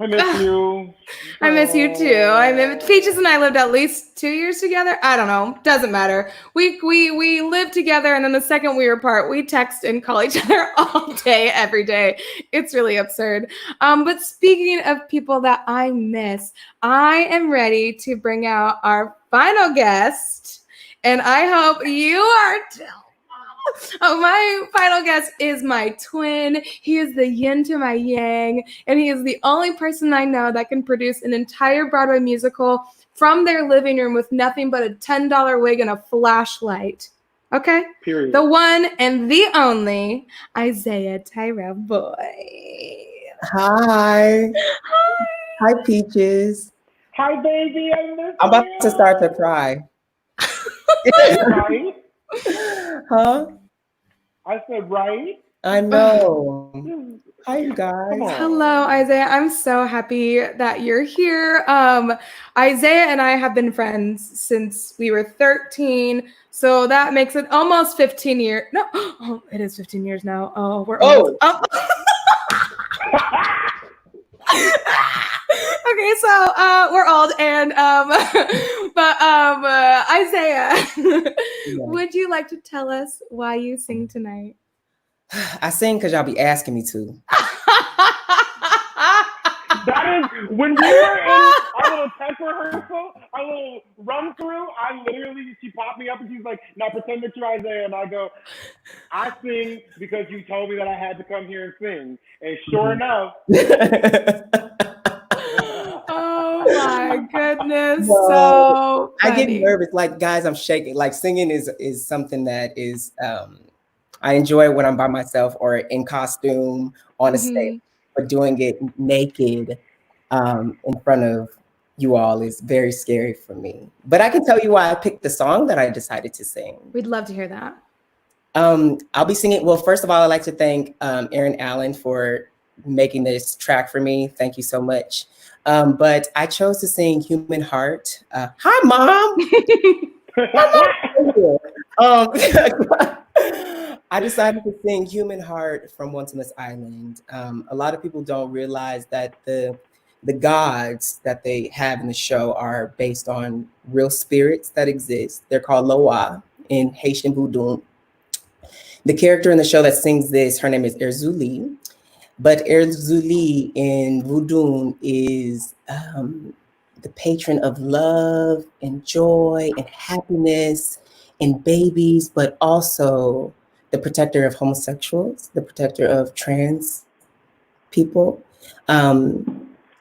I miss you. I miss you too. Peaches and I lived at least 2 years together. I don't know. Doesn't matter. We lived together, and then the second we were apart, we text and call each other all day, every day. It's really absurd. But speaking of people that I miss, I am ready to bring out our final guest, and I hope you are too. Oh, my final guest is my twin. He is the yin to my yang, and he is the only person I know that can produce an entire Broadway musical from their living room with nothing but a $10 wig and a flashlight. Okay? Period. The one and the only Isaiah Tyrell boy. Hi. Hi, Peaches. Hi, baby. I miss I'm about you. to start to cry. Right? Huh? I said right. I know. Hi, you guys. Hello, Isaiah. I'm so happy that you're here. Isaiah and I have been friends since we were 13, so that makes it almost 15 years. No, oh, it is 15 years now. Oh, we're old. Oh. Okay, so we're old, and Isaiah, would you like to tell us why you sing tonight? I sing because y'all be asking me to. That is, when we were in our little tech rehearsal, our little run through, she popped me up and she's like, now pretend that you're Isaiah. And I go, I sing because you told me that I had to come here and sing. And sure enough. Oh my goodness. Well, so funny. I get nervous. Like, guys, I'm shaking. Like, singing is something that is, I enjoy when I'm by myself or in costume on a stage. But doing it naked in front of you all is very scary for me. But I can tell you why I picked the song that I decided to sing. We'd love to hear that. I'll be singing. Well, first of all, I'd like to thank Aaron Allen for making this track for me. Thank you so much. But I chose to sing Human Heart. Hi, Mom. I decided to sing Human Heart from Once Island. A lot of people don't realize that the gods that they have in the show are based on real spirits that exist. They're called Loa in Haitian Voodoo. The character in the show that sings this, her name is Erzuli. But Erzuli in Voodoo is the patron of love and joy and happiness and babies, but also the protector of homosexuals, the protector of trans people,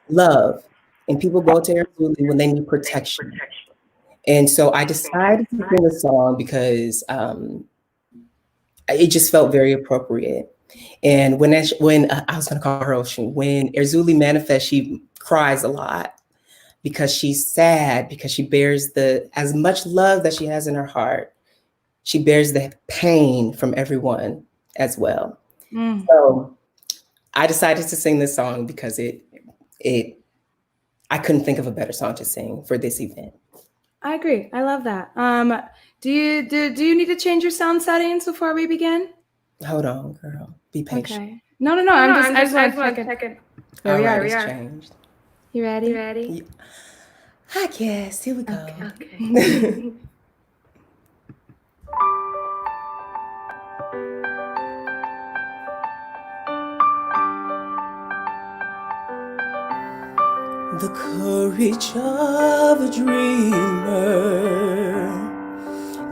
love. And people go to Erzuli when they need protection. And so I decided to sing the song because it just felt very appropriate. And when I was going to call her Ocean, when Erzuli manifests, she cries a lot because she's sad, because she bears as much love that she has in her heart, she bears the pain from everyone as well. So I decided to sing this song because I couldn't think of a better song to sing for this event. I agree. I love that. Do you need to change your sound settings before we begin? Hold on, girl. Be patient. Okay. No. I just want to check it. Here we are. Changed. You ready? I guess. Here we go. Okay. The courage of a dreamer,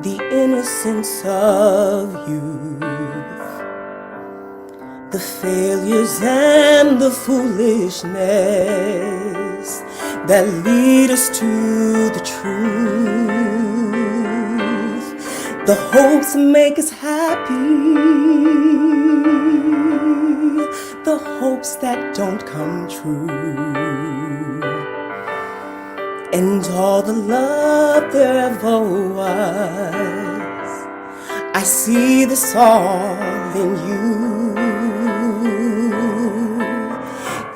the innocence of youth, the failures and the foolishness that lead us to the truth, the hopes make us happy, the hopes that don't come true, and all the love there ever was. I see this all in you.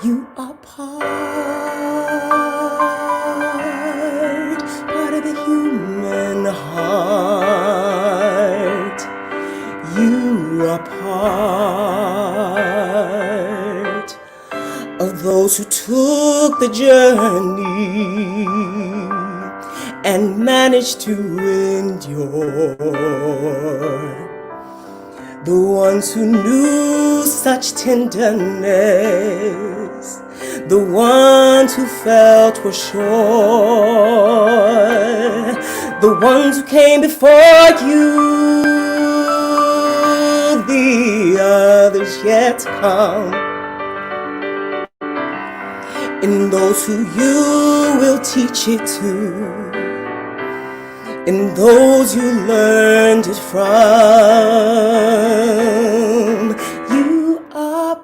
You are part of the human heart. You are part of those who took the journey and managed to endure. The ones who knew such tenderness, the ones who felt were sure, the ones who came before you, the others yet to come, and those who you will teach it to, and those you learned it from. You are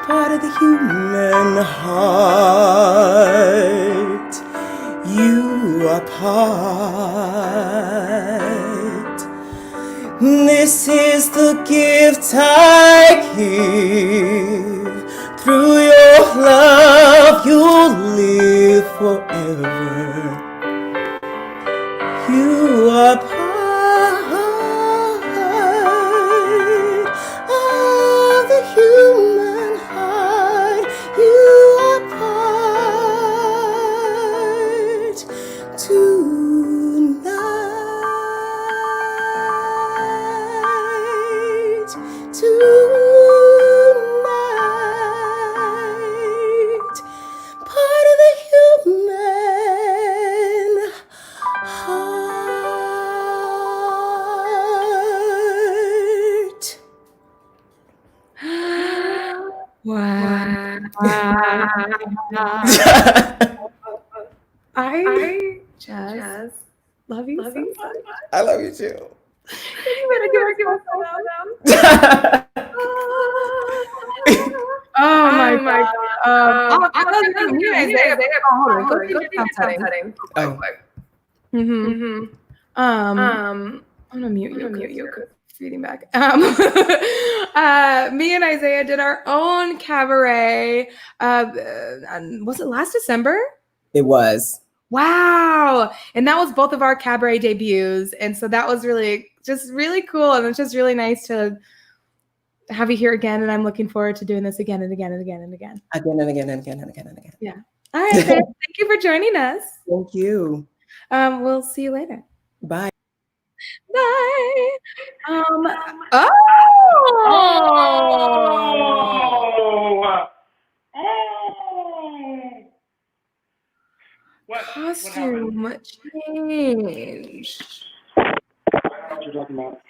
part of the human heart. You are part. This is the gift I give. Through your love, you'll live forever. You are part of the human heart. You are part tonight. Part of the human heart. Wow. I just love you so much. I love you too. You better give us Oh my god. I'll let you guys go to the setting. Oh. I'm gonna mute you. Feeding back. Me and Isaiah did our own cabaret. Was it last December? It was. Wow. And that was both of our cabaret debuts. And so that was really cool. And it's just really nice to have you here again. And I'm looking forward to doing this again and again and again and again. Again and again and again and again and again. Yeah. All right. Thank you for joining us. Thank you. We'll see you later. Bye. Bye. What Costume change. I don't know what you're talking about.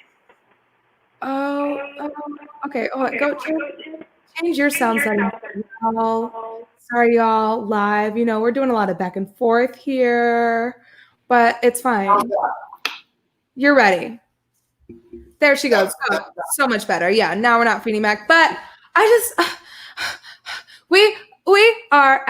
Okay. Hold on. Go change your sound setting. Sorry, y'all. Live. You know, we're doing a lot of back and forth here, but it's fine. You're ready. There she goes. So much better. Yeah. Now we're not feeding back, but we are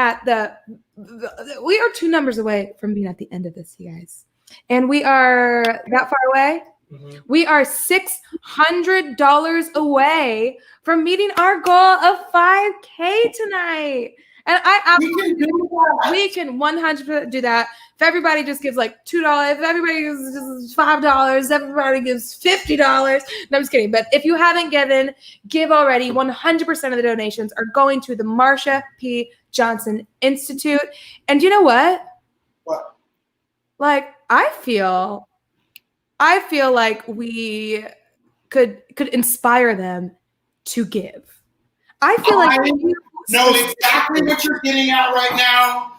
we are 2 numbers away from being at the end of this, you guys. And we are that far away. Mm-hmm. We are $600 away from meeting our goal of 5K tonight. And we can 100% do that. If everybody just gives like $2, if everybody gives just $5, everybody gives $50. No, I'm just kidding. But if you haven't given, give already. 100% of the donations are going to the Marsha P. Johnson Institute. And you know what? What? Like, I feel like we could inspire them to give. I feel like know exactly what you're getting at right now.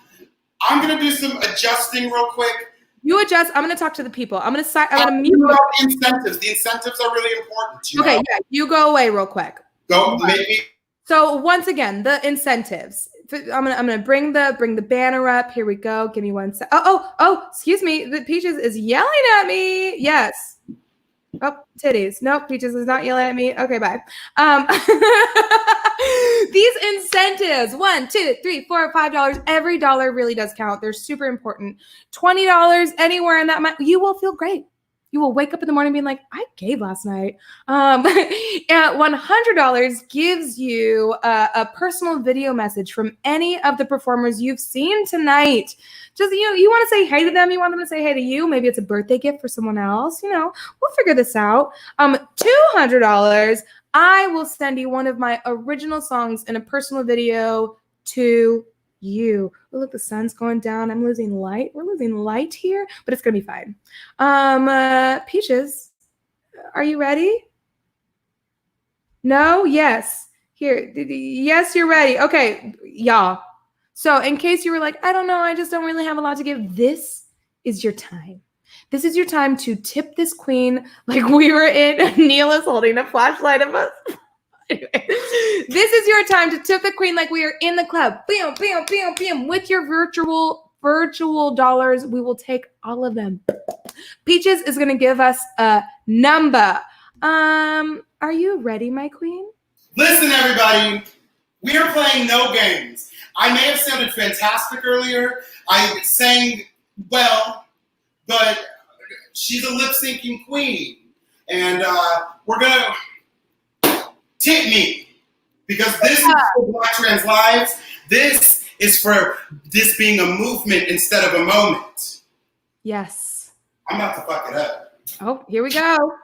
I'm gonna do some adjusting real quick. You adjust. I'm gonna talk to the people. I'm gonna mute. The incentives. The incentives are really important. Okay, yeah. You go away real quick. Go, maybe. So once again, the incentives. I'm gonna bring the banner up. Here we go. Give me 1 sec. Oh, excuse me. The Peaches is yelling at me. Yes. Oh, titties. Nope, Peaches is not yelling at me. Okay, bye. These incentives, $1, $2, $3, $4, $5. Every dollar really does count. They're super important. $20 anywhere in that, you will feel great. You will wake up in the morning being like, I gave last night. And $100 gives you a personal video message from any of the performers you've seen tonight. Just, you want to say hey to them. You want them to say hey to you. Maybe it's a birthday gift for someone else. We'll figure this out. $200, I will send you one of my original songs in a personal video to you. Oh, look, the sun's going down. I'm losing light. We're losing light here, but it's going to be fine. Peaches, are you ready? No? Yes. Here. Yes, you're ready. Okay, y'all. So in case you were like, I don't know, I just don't really have a lot to give, this is your time. This is your time to tip this queen like we were in. Neil is holding a flashlight of us. Anyway, this is your time to tip the queen like we are in the club. Bam, bam, bam, bam. With your virtual dollars, we will take all of them. Peaches is going to give us a number. Are you ready, my queen? Listen, everybody. We are playing no games. I may have sounded fantastic earlier. I sang well, but she's a lip-syncing queen. And we're going to tip me. Because this is for Black Trans Lives. This is for this being a movement instead of a moment. Yes. I'm about to fuck it up. Oh, here we go.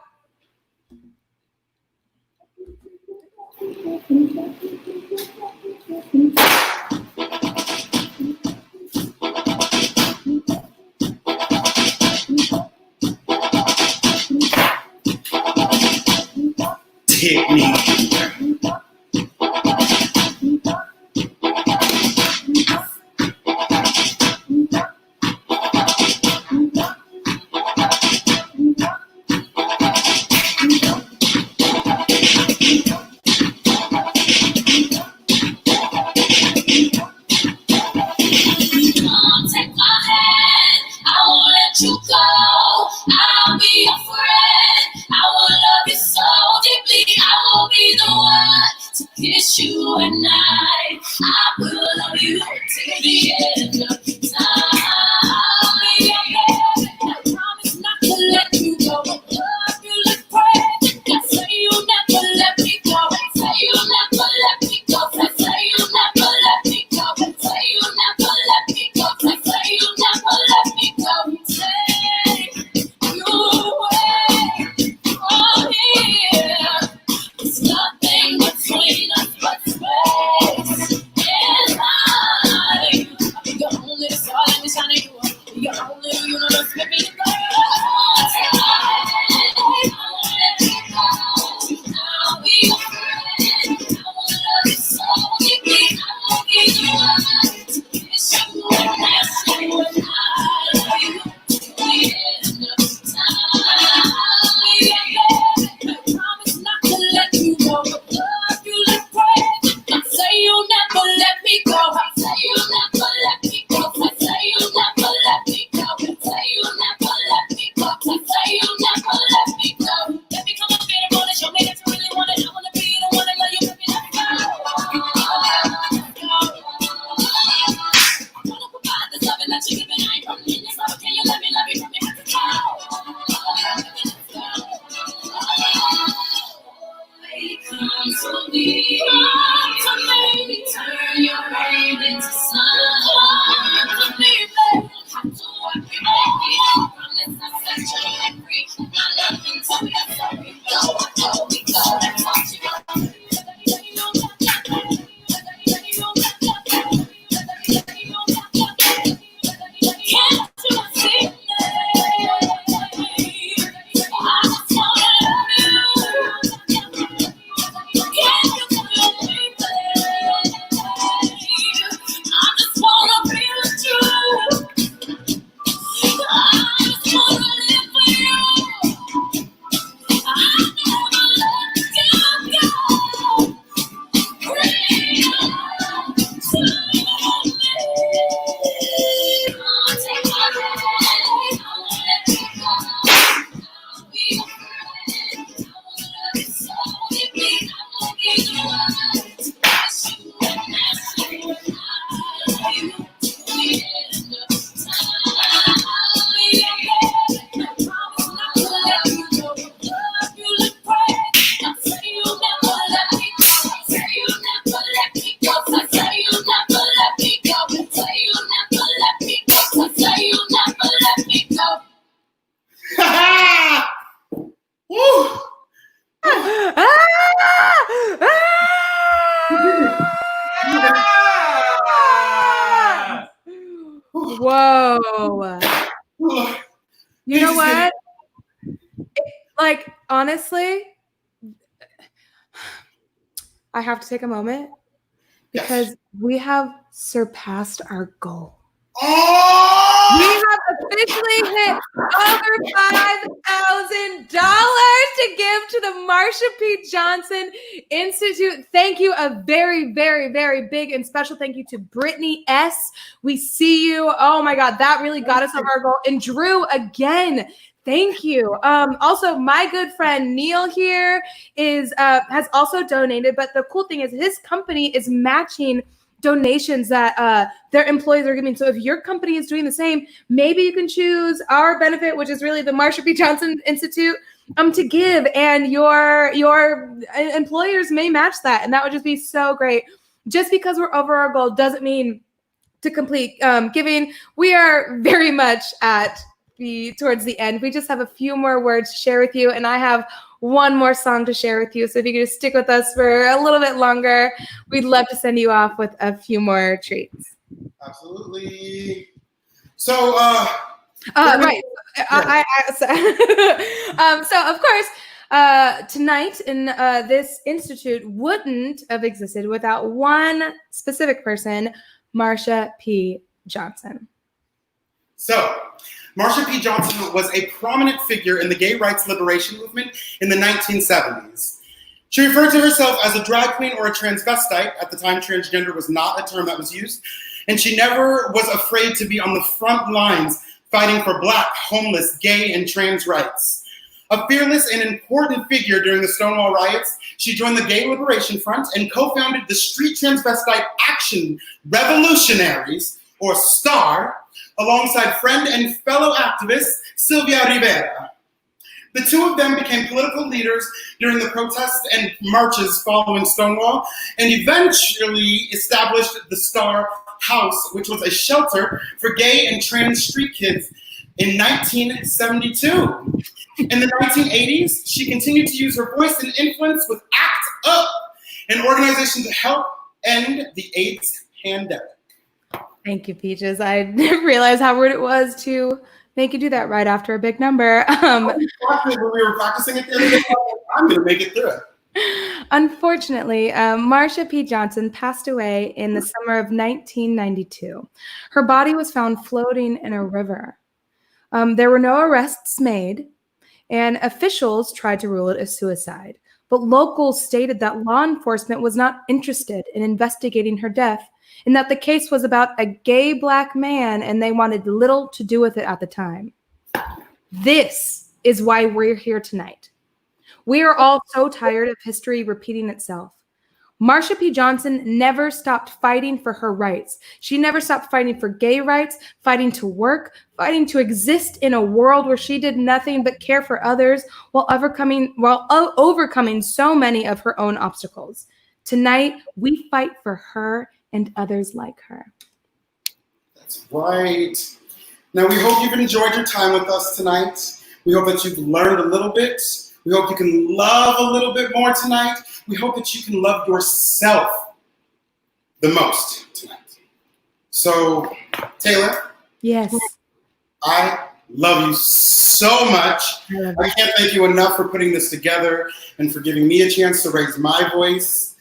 Tip me. You and I will love you till the end of time. I promise not to let you go. Love you like crazy. I say you'll never let me go. Say you'll never let me go. Say you'll never let me go. Say you'll never let me go. Say you'll never let me go. Take you away from here. There's nothing between us but space and time. You're only the star that is shining you up. You're only the universe with me. I'll be your friend. I will love you so deeply. I won't give you up to kiss you and ask you and I love you till the end of time. I promise not to let you go. Love you like crazy. I say you'll never let me go. I say you'll never let me go. I say you'll never let me go. I say you'll never let me go. I say you'll never let me go. Let me come up here and wanna show me that you really want it. I wanna be the one that love you. Let me let go. I wanna provide the loving that you're giving. I ain't from in this love. Can you let me love you from your head to toe? Come to me, turn your rain into sun. Come to me, baby, have to work it out. Promise I'll set you free. My love until you're sorry. Go, we go, that's what you got. Can't you see me? I just wanna love you. Can't you You know what? Like, honestly, I have to take a moment because we have surpassed our goal. Oh! We have officially hit over $5,000 to give to the Marsha P. Johnson Institute. Thank you. A very, very, very big and special thank you to Brittany S. We see you. Oh my God, that really got us over our goal. And Drew, again, thank you. Also, my good friend Neil here has also donated, but the cool thing is his company is matching donations that their employees are giving. So if your company is doing the same, maybe you can choose our benefit, which is really the Marsha P. Johnson Institute, to give, and your employers may match that, and that would just be so great. Just because we're over our goal doesn't mean to complete giving. We are very much towards the end. We just have a few more words to share with you, and I have one more song to share with you. So if you could just stick with us for a little bit longer, we'd love to send you off with a few more treats. Absolutely. So, right. So of course, tonight in this institute wouldn't have existed without one specific person, Marsha P. Johnson. So, Marsha P. Johnson was a prominent figure in the gay rights liberation movement in the 1970s. She referred to herself as a drag queen or a transvestite. At the time, transgender was not a term that was used. And she never was afraid to be on the front lines fighting for Black, homeless, gay, and trans rights. A fearless and important figure during the Stonewall riots, she joined the Gay Liberation Front and co-founded the Street Transvestite Action Revolutionaries, or STAR, alongside friend and fellow activist Sylvia Rivera. The two of them became political leaders during the protests and marches following Stonewall, and eventually established the STAR House, which was a shelter for gay and trans street kids in 1972. In the 1980s, she continued to use her voice and influence with ACT UP, an organization to help end the AIDS pandemic. Thank you, Peaches. I didn't realize how rude it was to make you do that right after a big number. When we were practicing it the other day, I'm going to make it through it. Unfortunately, Marsha P. Johnson passed away in the summer of 1992. Her body was found floating in a river. There were no arrests made, and officials tried to rule it a suicide. But locals stated that law enforcement was not interested in investigating her death, and that the case was about a gay Black man, and they wanted little to do with it at the time. This is why we're here tonight. We are all so tired of history repeating itself. Marsha P. Johnson never stopped fighting for her rights. She never stopped fighting for gay rights, fighting to work, fighting to exist in a world where she did nothing but care for others while overcoming so many of her own obstacles. Tonight, we fight for her and others like her. That's right. Now, we hope you've enjoyed your time with us tonight. We hope that you've learned a little bit. We hope you can love a little bit more tonight. We hope that you can love yourself the most tonight. So, Taylor. Yes. I love you so much. I can't thank you enough for putting this together and for giving me a chance to raise my voice.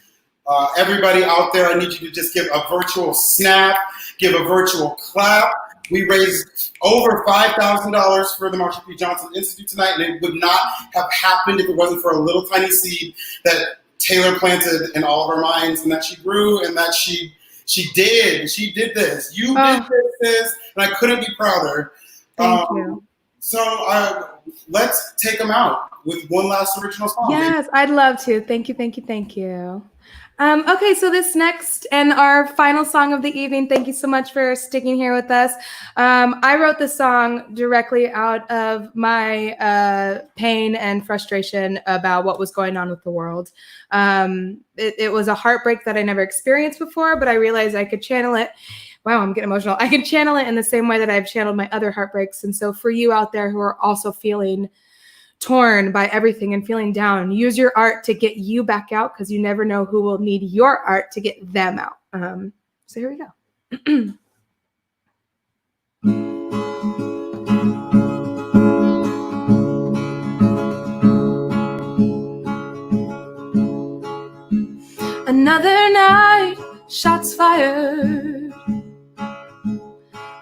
Everybody out there, I need you to just give a virtual snap, give a virtual clap. We raised over $5,000 for the Marsha P. Johnson Institute tonight, and it would not have happened if it wasn't for a little tiny seed that Taylor planted in all of our minds, and that she grew, and that she did this. You did this, and I couldn't be prouder. Thank you. So let's take them out with one last original song. Yes, I'd love to. Thank you, thank you, thank you. Okay, so this next and our final song of the evening, thank you so much for sticking here with us. I wrote this song directly out of my pain and frustration about what was going on with the world. It was a heartbreak that I never experienced before, but I realized I could channel it. Wow, I'm getting emotional. I can channel it in the same way that I've channeled my other heartbreaks. And so for you out there who are also feeling torn by everything and feeling down, use your art to get you back out, because you never know who will need your art to get them out. So here we go. Another night, shots fired.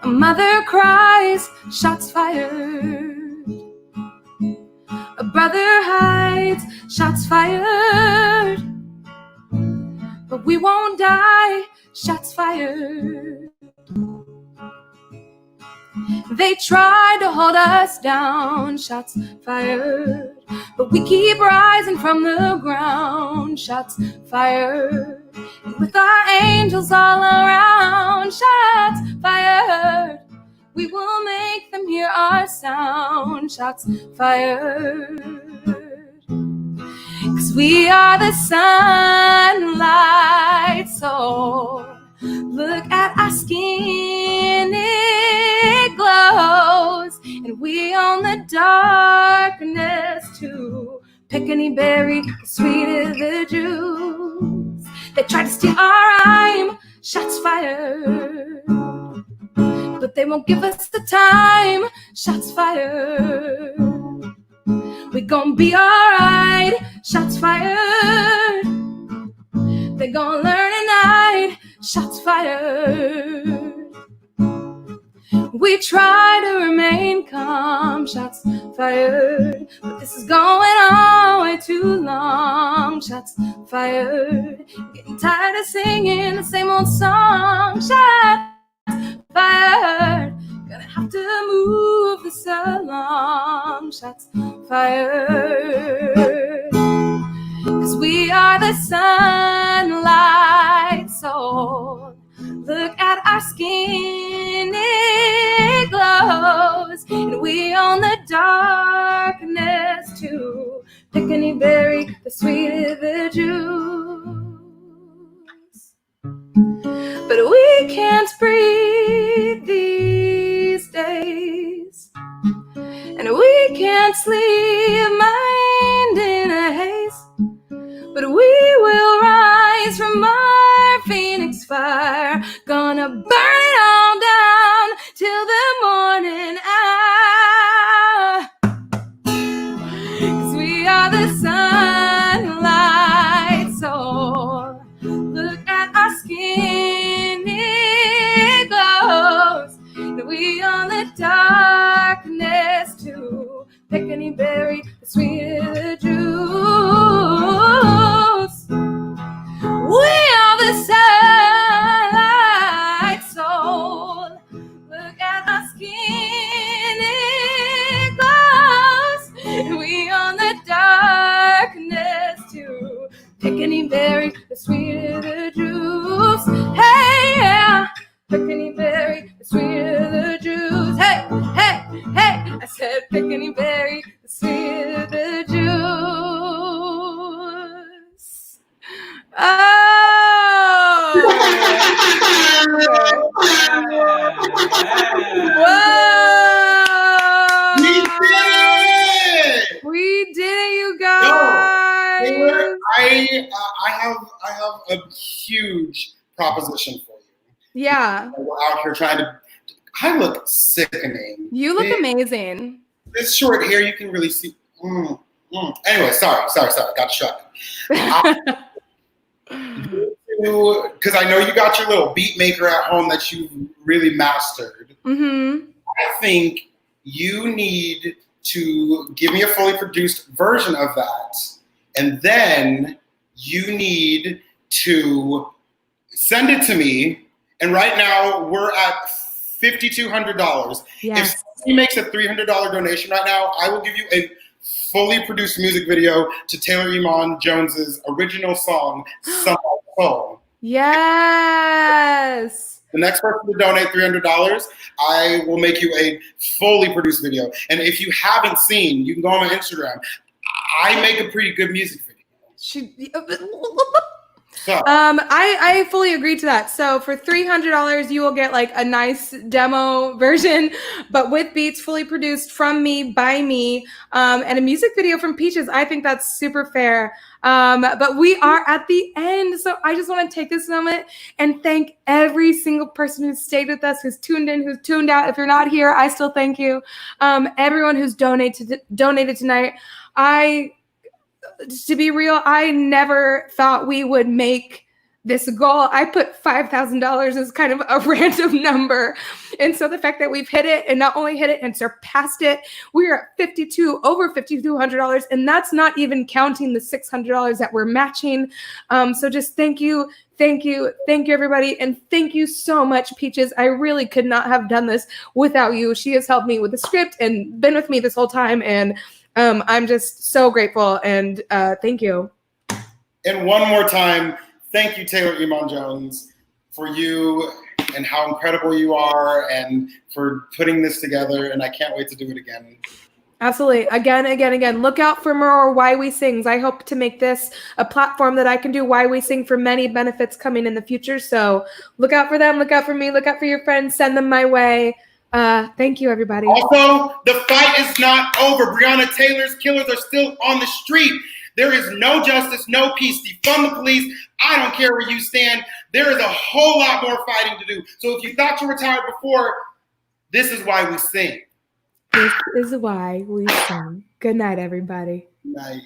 A mother cries, shots fired. A brother hides, shots fired. But we won't die, shots fired. They try to hold us down, shots fired. But we keep rising from the ground, shots fired. And with our angels all around, shots fired. We will make them hear our sound, shots fired. 'Cause we are the sunlight, so look at our skin, it glows. And we own the darkness too. Pick any berry, the sweeter the juice. They tried to steal our rhyme, shots fired. But they won't give us the time, shots fired. We gon' be alright, shots fired. They gon' learn tonight, shots fired. We try to remain calm, shots fired. But this is going on way too long, shots fired. Getting tired of singing the same old song, shots fired. Gonna have to move this along, shots fired. 'Cause we are the sunlight, so look at our skin, it glows. And we own the darkness too. Pick any berry, the sweeter the juice. But we can't breathe these days, and we can't sleep, mind in a haze. But we will rise from our phoenix fire. Gonna burn it all down till the morning hour. 'Cause we are the sunlight, so look at our skin, it glows. And we own the darkness too. Pick any berry, the sweeter the juice. We are the sunlight, soul. Look at our skin, it glows. And we own the darkness too. Pick any berry, the sweeter the juice. Hey, yeah. Pick any berry, the sweeter the juice. Hey, hey, hey. I said pick any berry, the sweeter the juice. Oh! Whoa! We did it! We did it, you guys! Taylor, I have a huge proposition for you. Yeah. We're out here trying to. I look sickening. You look amazing. This short hair, you can really see. Anyway, sorry. Got shut. Because I know you got your little beat maker at home that you really mastered. Mm-hmm. I think you need to give me a fully produced version of that, and then you need to send it to me. And right now we're at $5,200. Yes. If he makes a $300 donation right now, I will give you a fully produced music video to Taylor Iman Jones's original song, Summer Soul. Yes. The next person to donate $300, I will make you a fully produced video. And if you haven't seen, you can go on my Instagram. I make a pretty good music video. I fully agree to that. So for $300, you will get like a nice demo version, but with beats fully produced from me, by me, and a music video from Peaches. I think that's super fair. But we are at the end. So I just want to take this moment and thank every single person who's stayed with us, who's tuned in, who's tuned out. If you're not here, I still thank you. Everyone who's donated tonight. to be real, I never thought we would make this goal. I put $5,000 as kind of a random number. And so the fact that we've hit it, and not only hit it and surpassed it, we're at over $5,200. And that's not even counting the $600 that we're matching. So just thank you, everybody. And thank you so much, Peaches. I really could not have done this without you. She has helped me with the script and been with me this whole time. And I'm just so grateful. And thank you. And one more time, thank you, Taylor Iman Jones, for you and how incredible you are and for putting this together. And I can't wait to do it again. Absolutely. Again. Look out for more Why We Sings. I hope to make this a platform that I can do Why We Sing for many benefits coming in the future. So look out for them. Look out for me. Look out for your friends. Send them my way. Thank you, everybody. Also, the fight is not over. Breonna Taylor's killers are still on the street. There is no justice, no peace. Defund the police. I don't care where you stand. There is a whole lot more fighting to do. So if you thought you were tired before, this is why we sing. This is why we sing. Good night, everybody. Good night.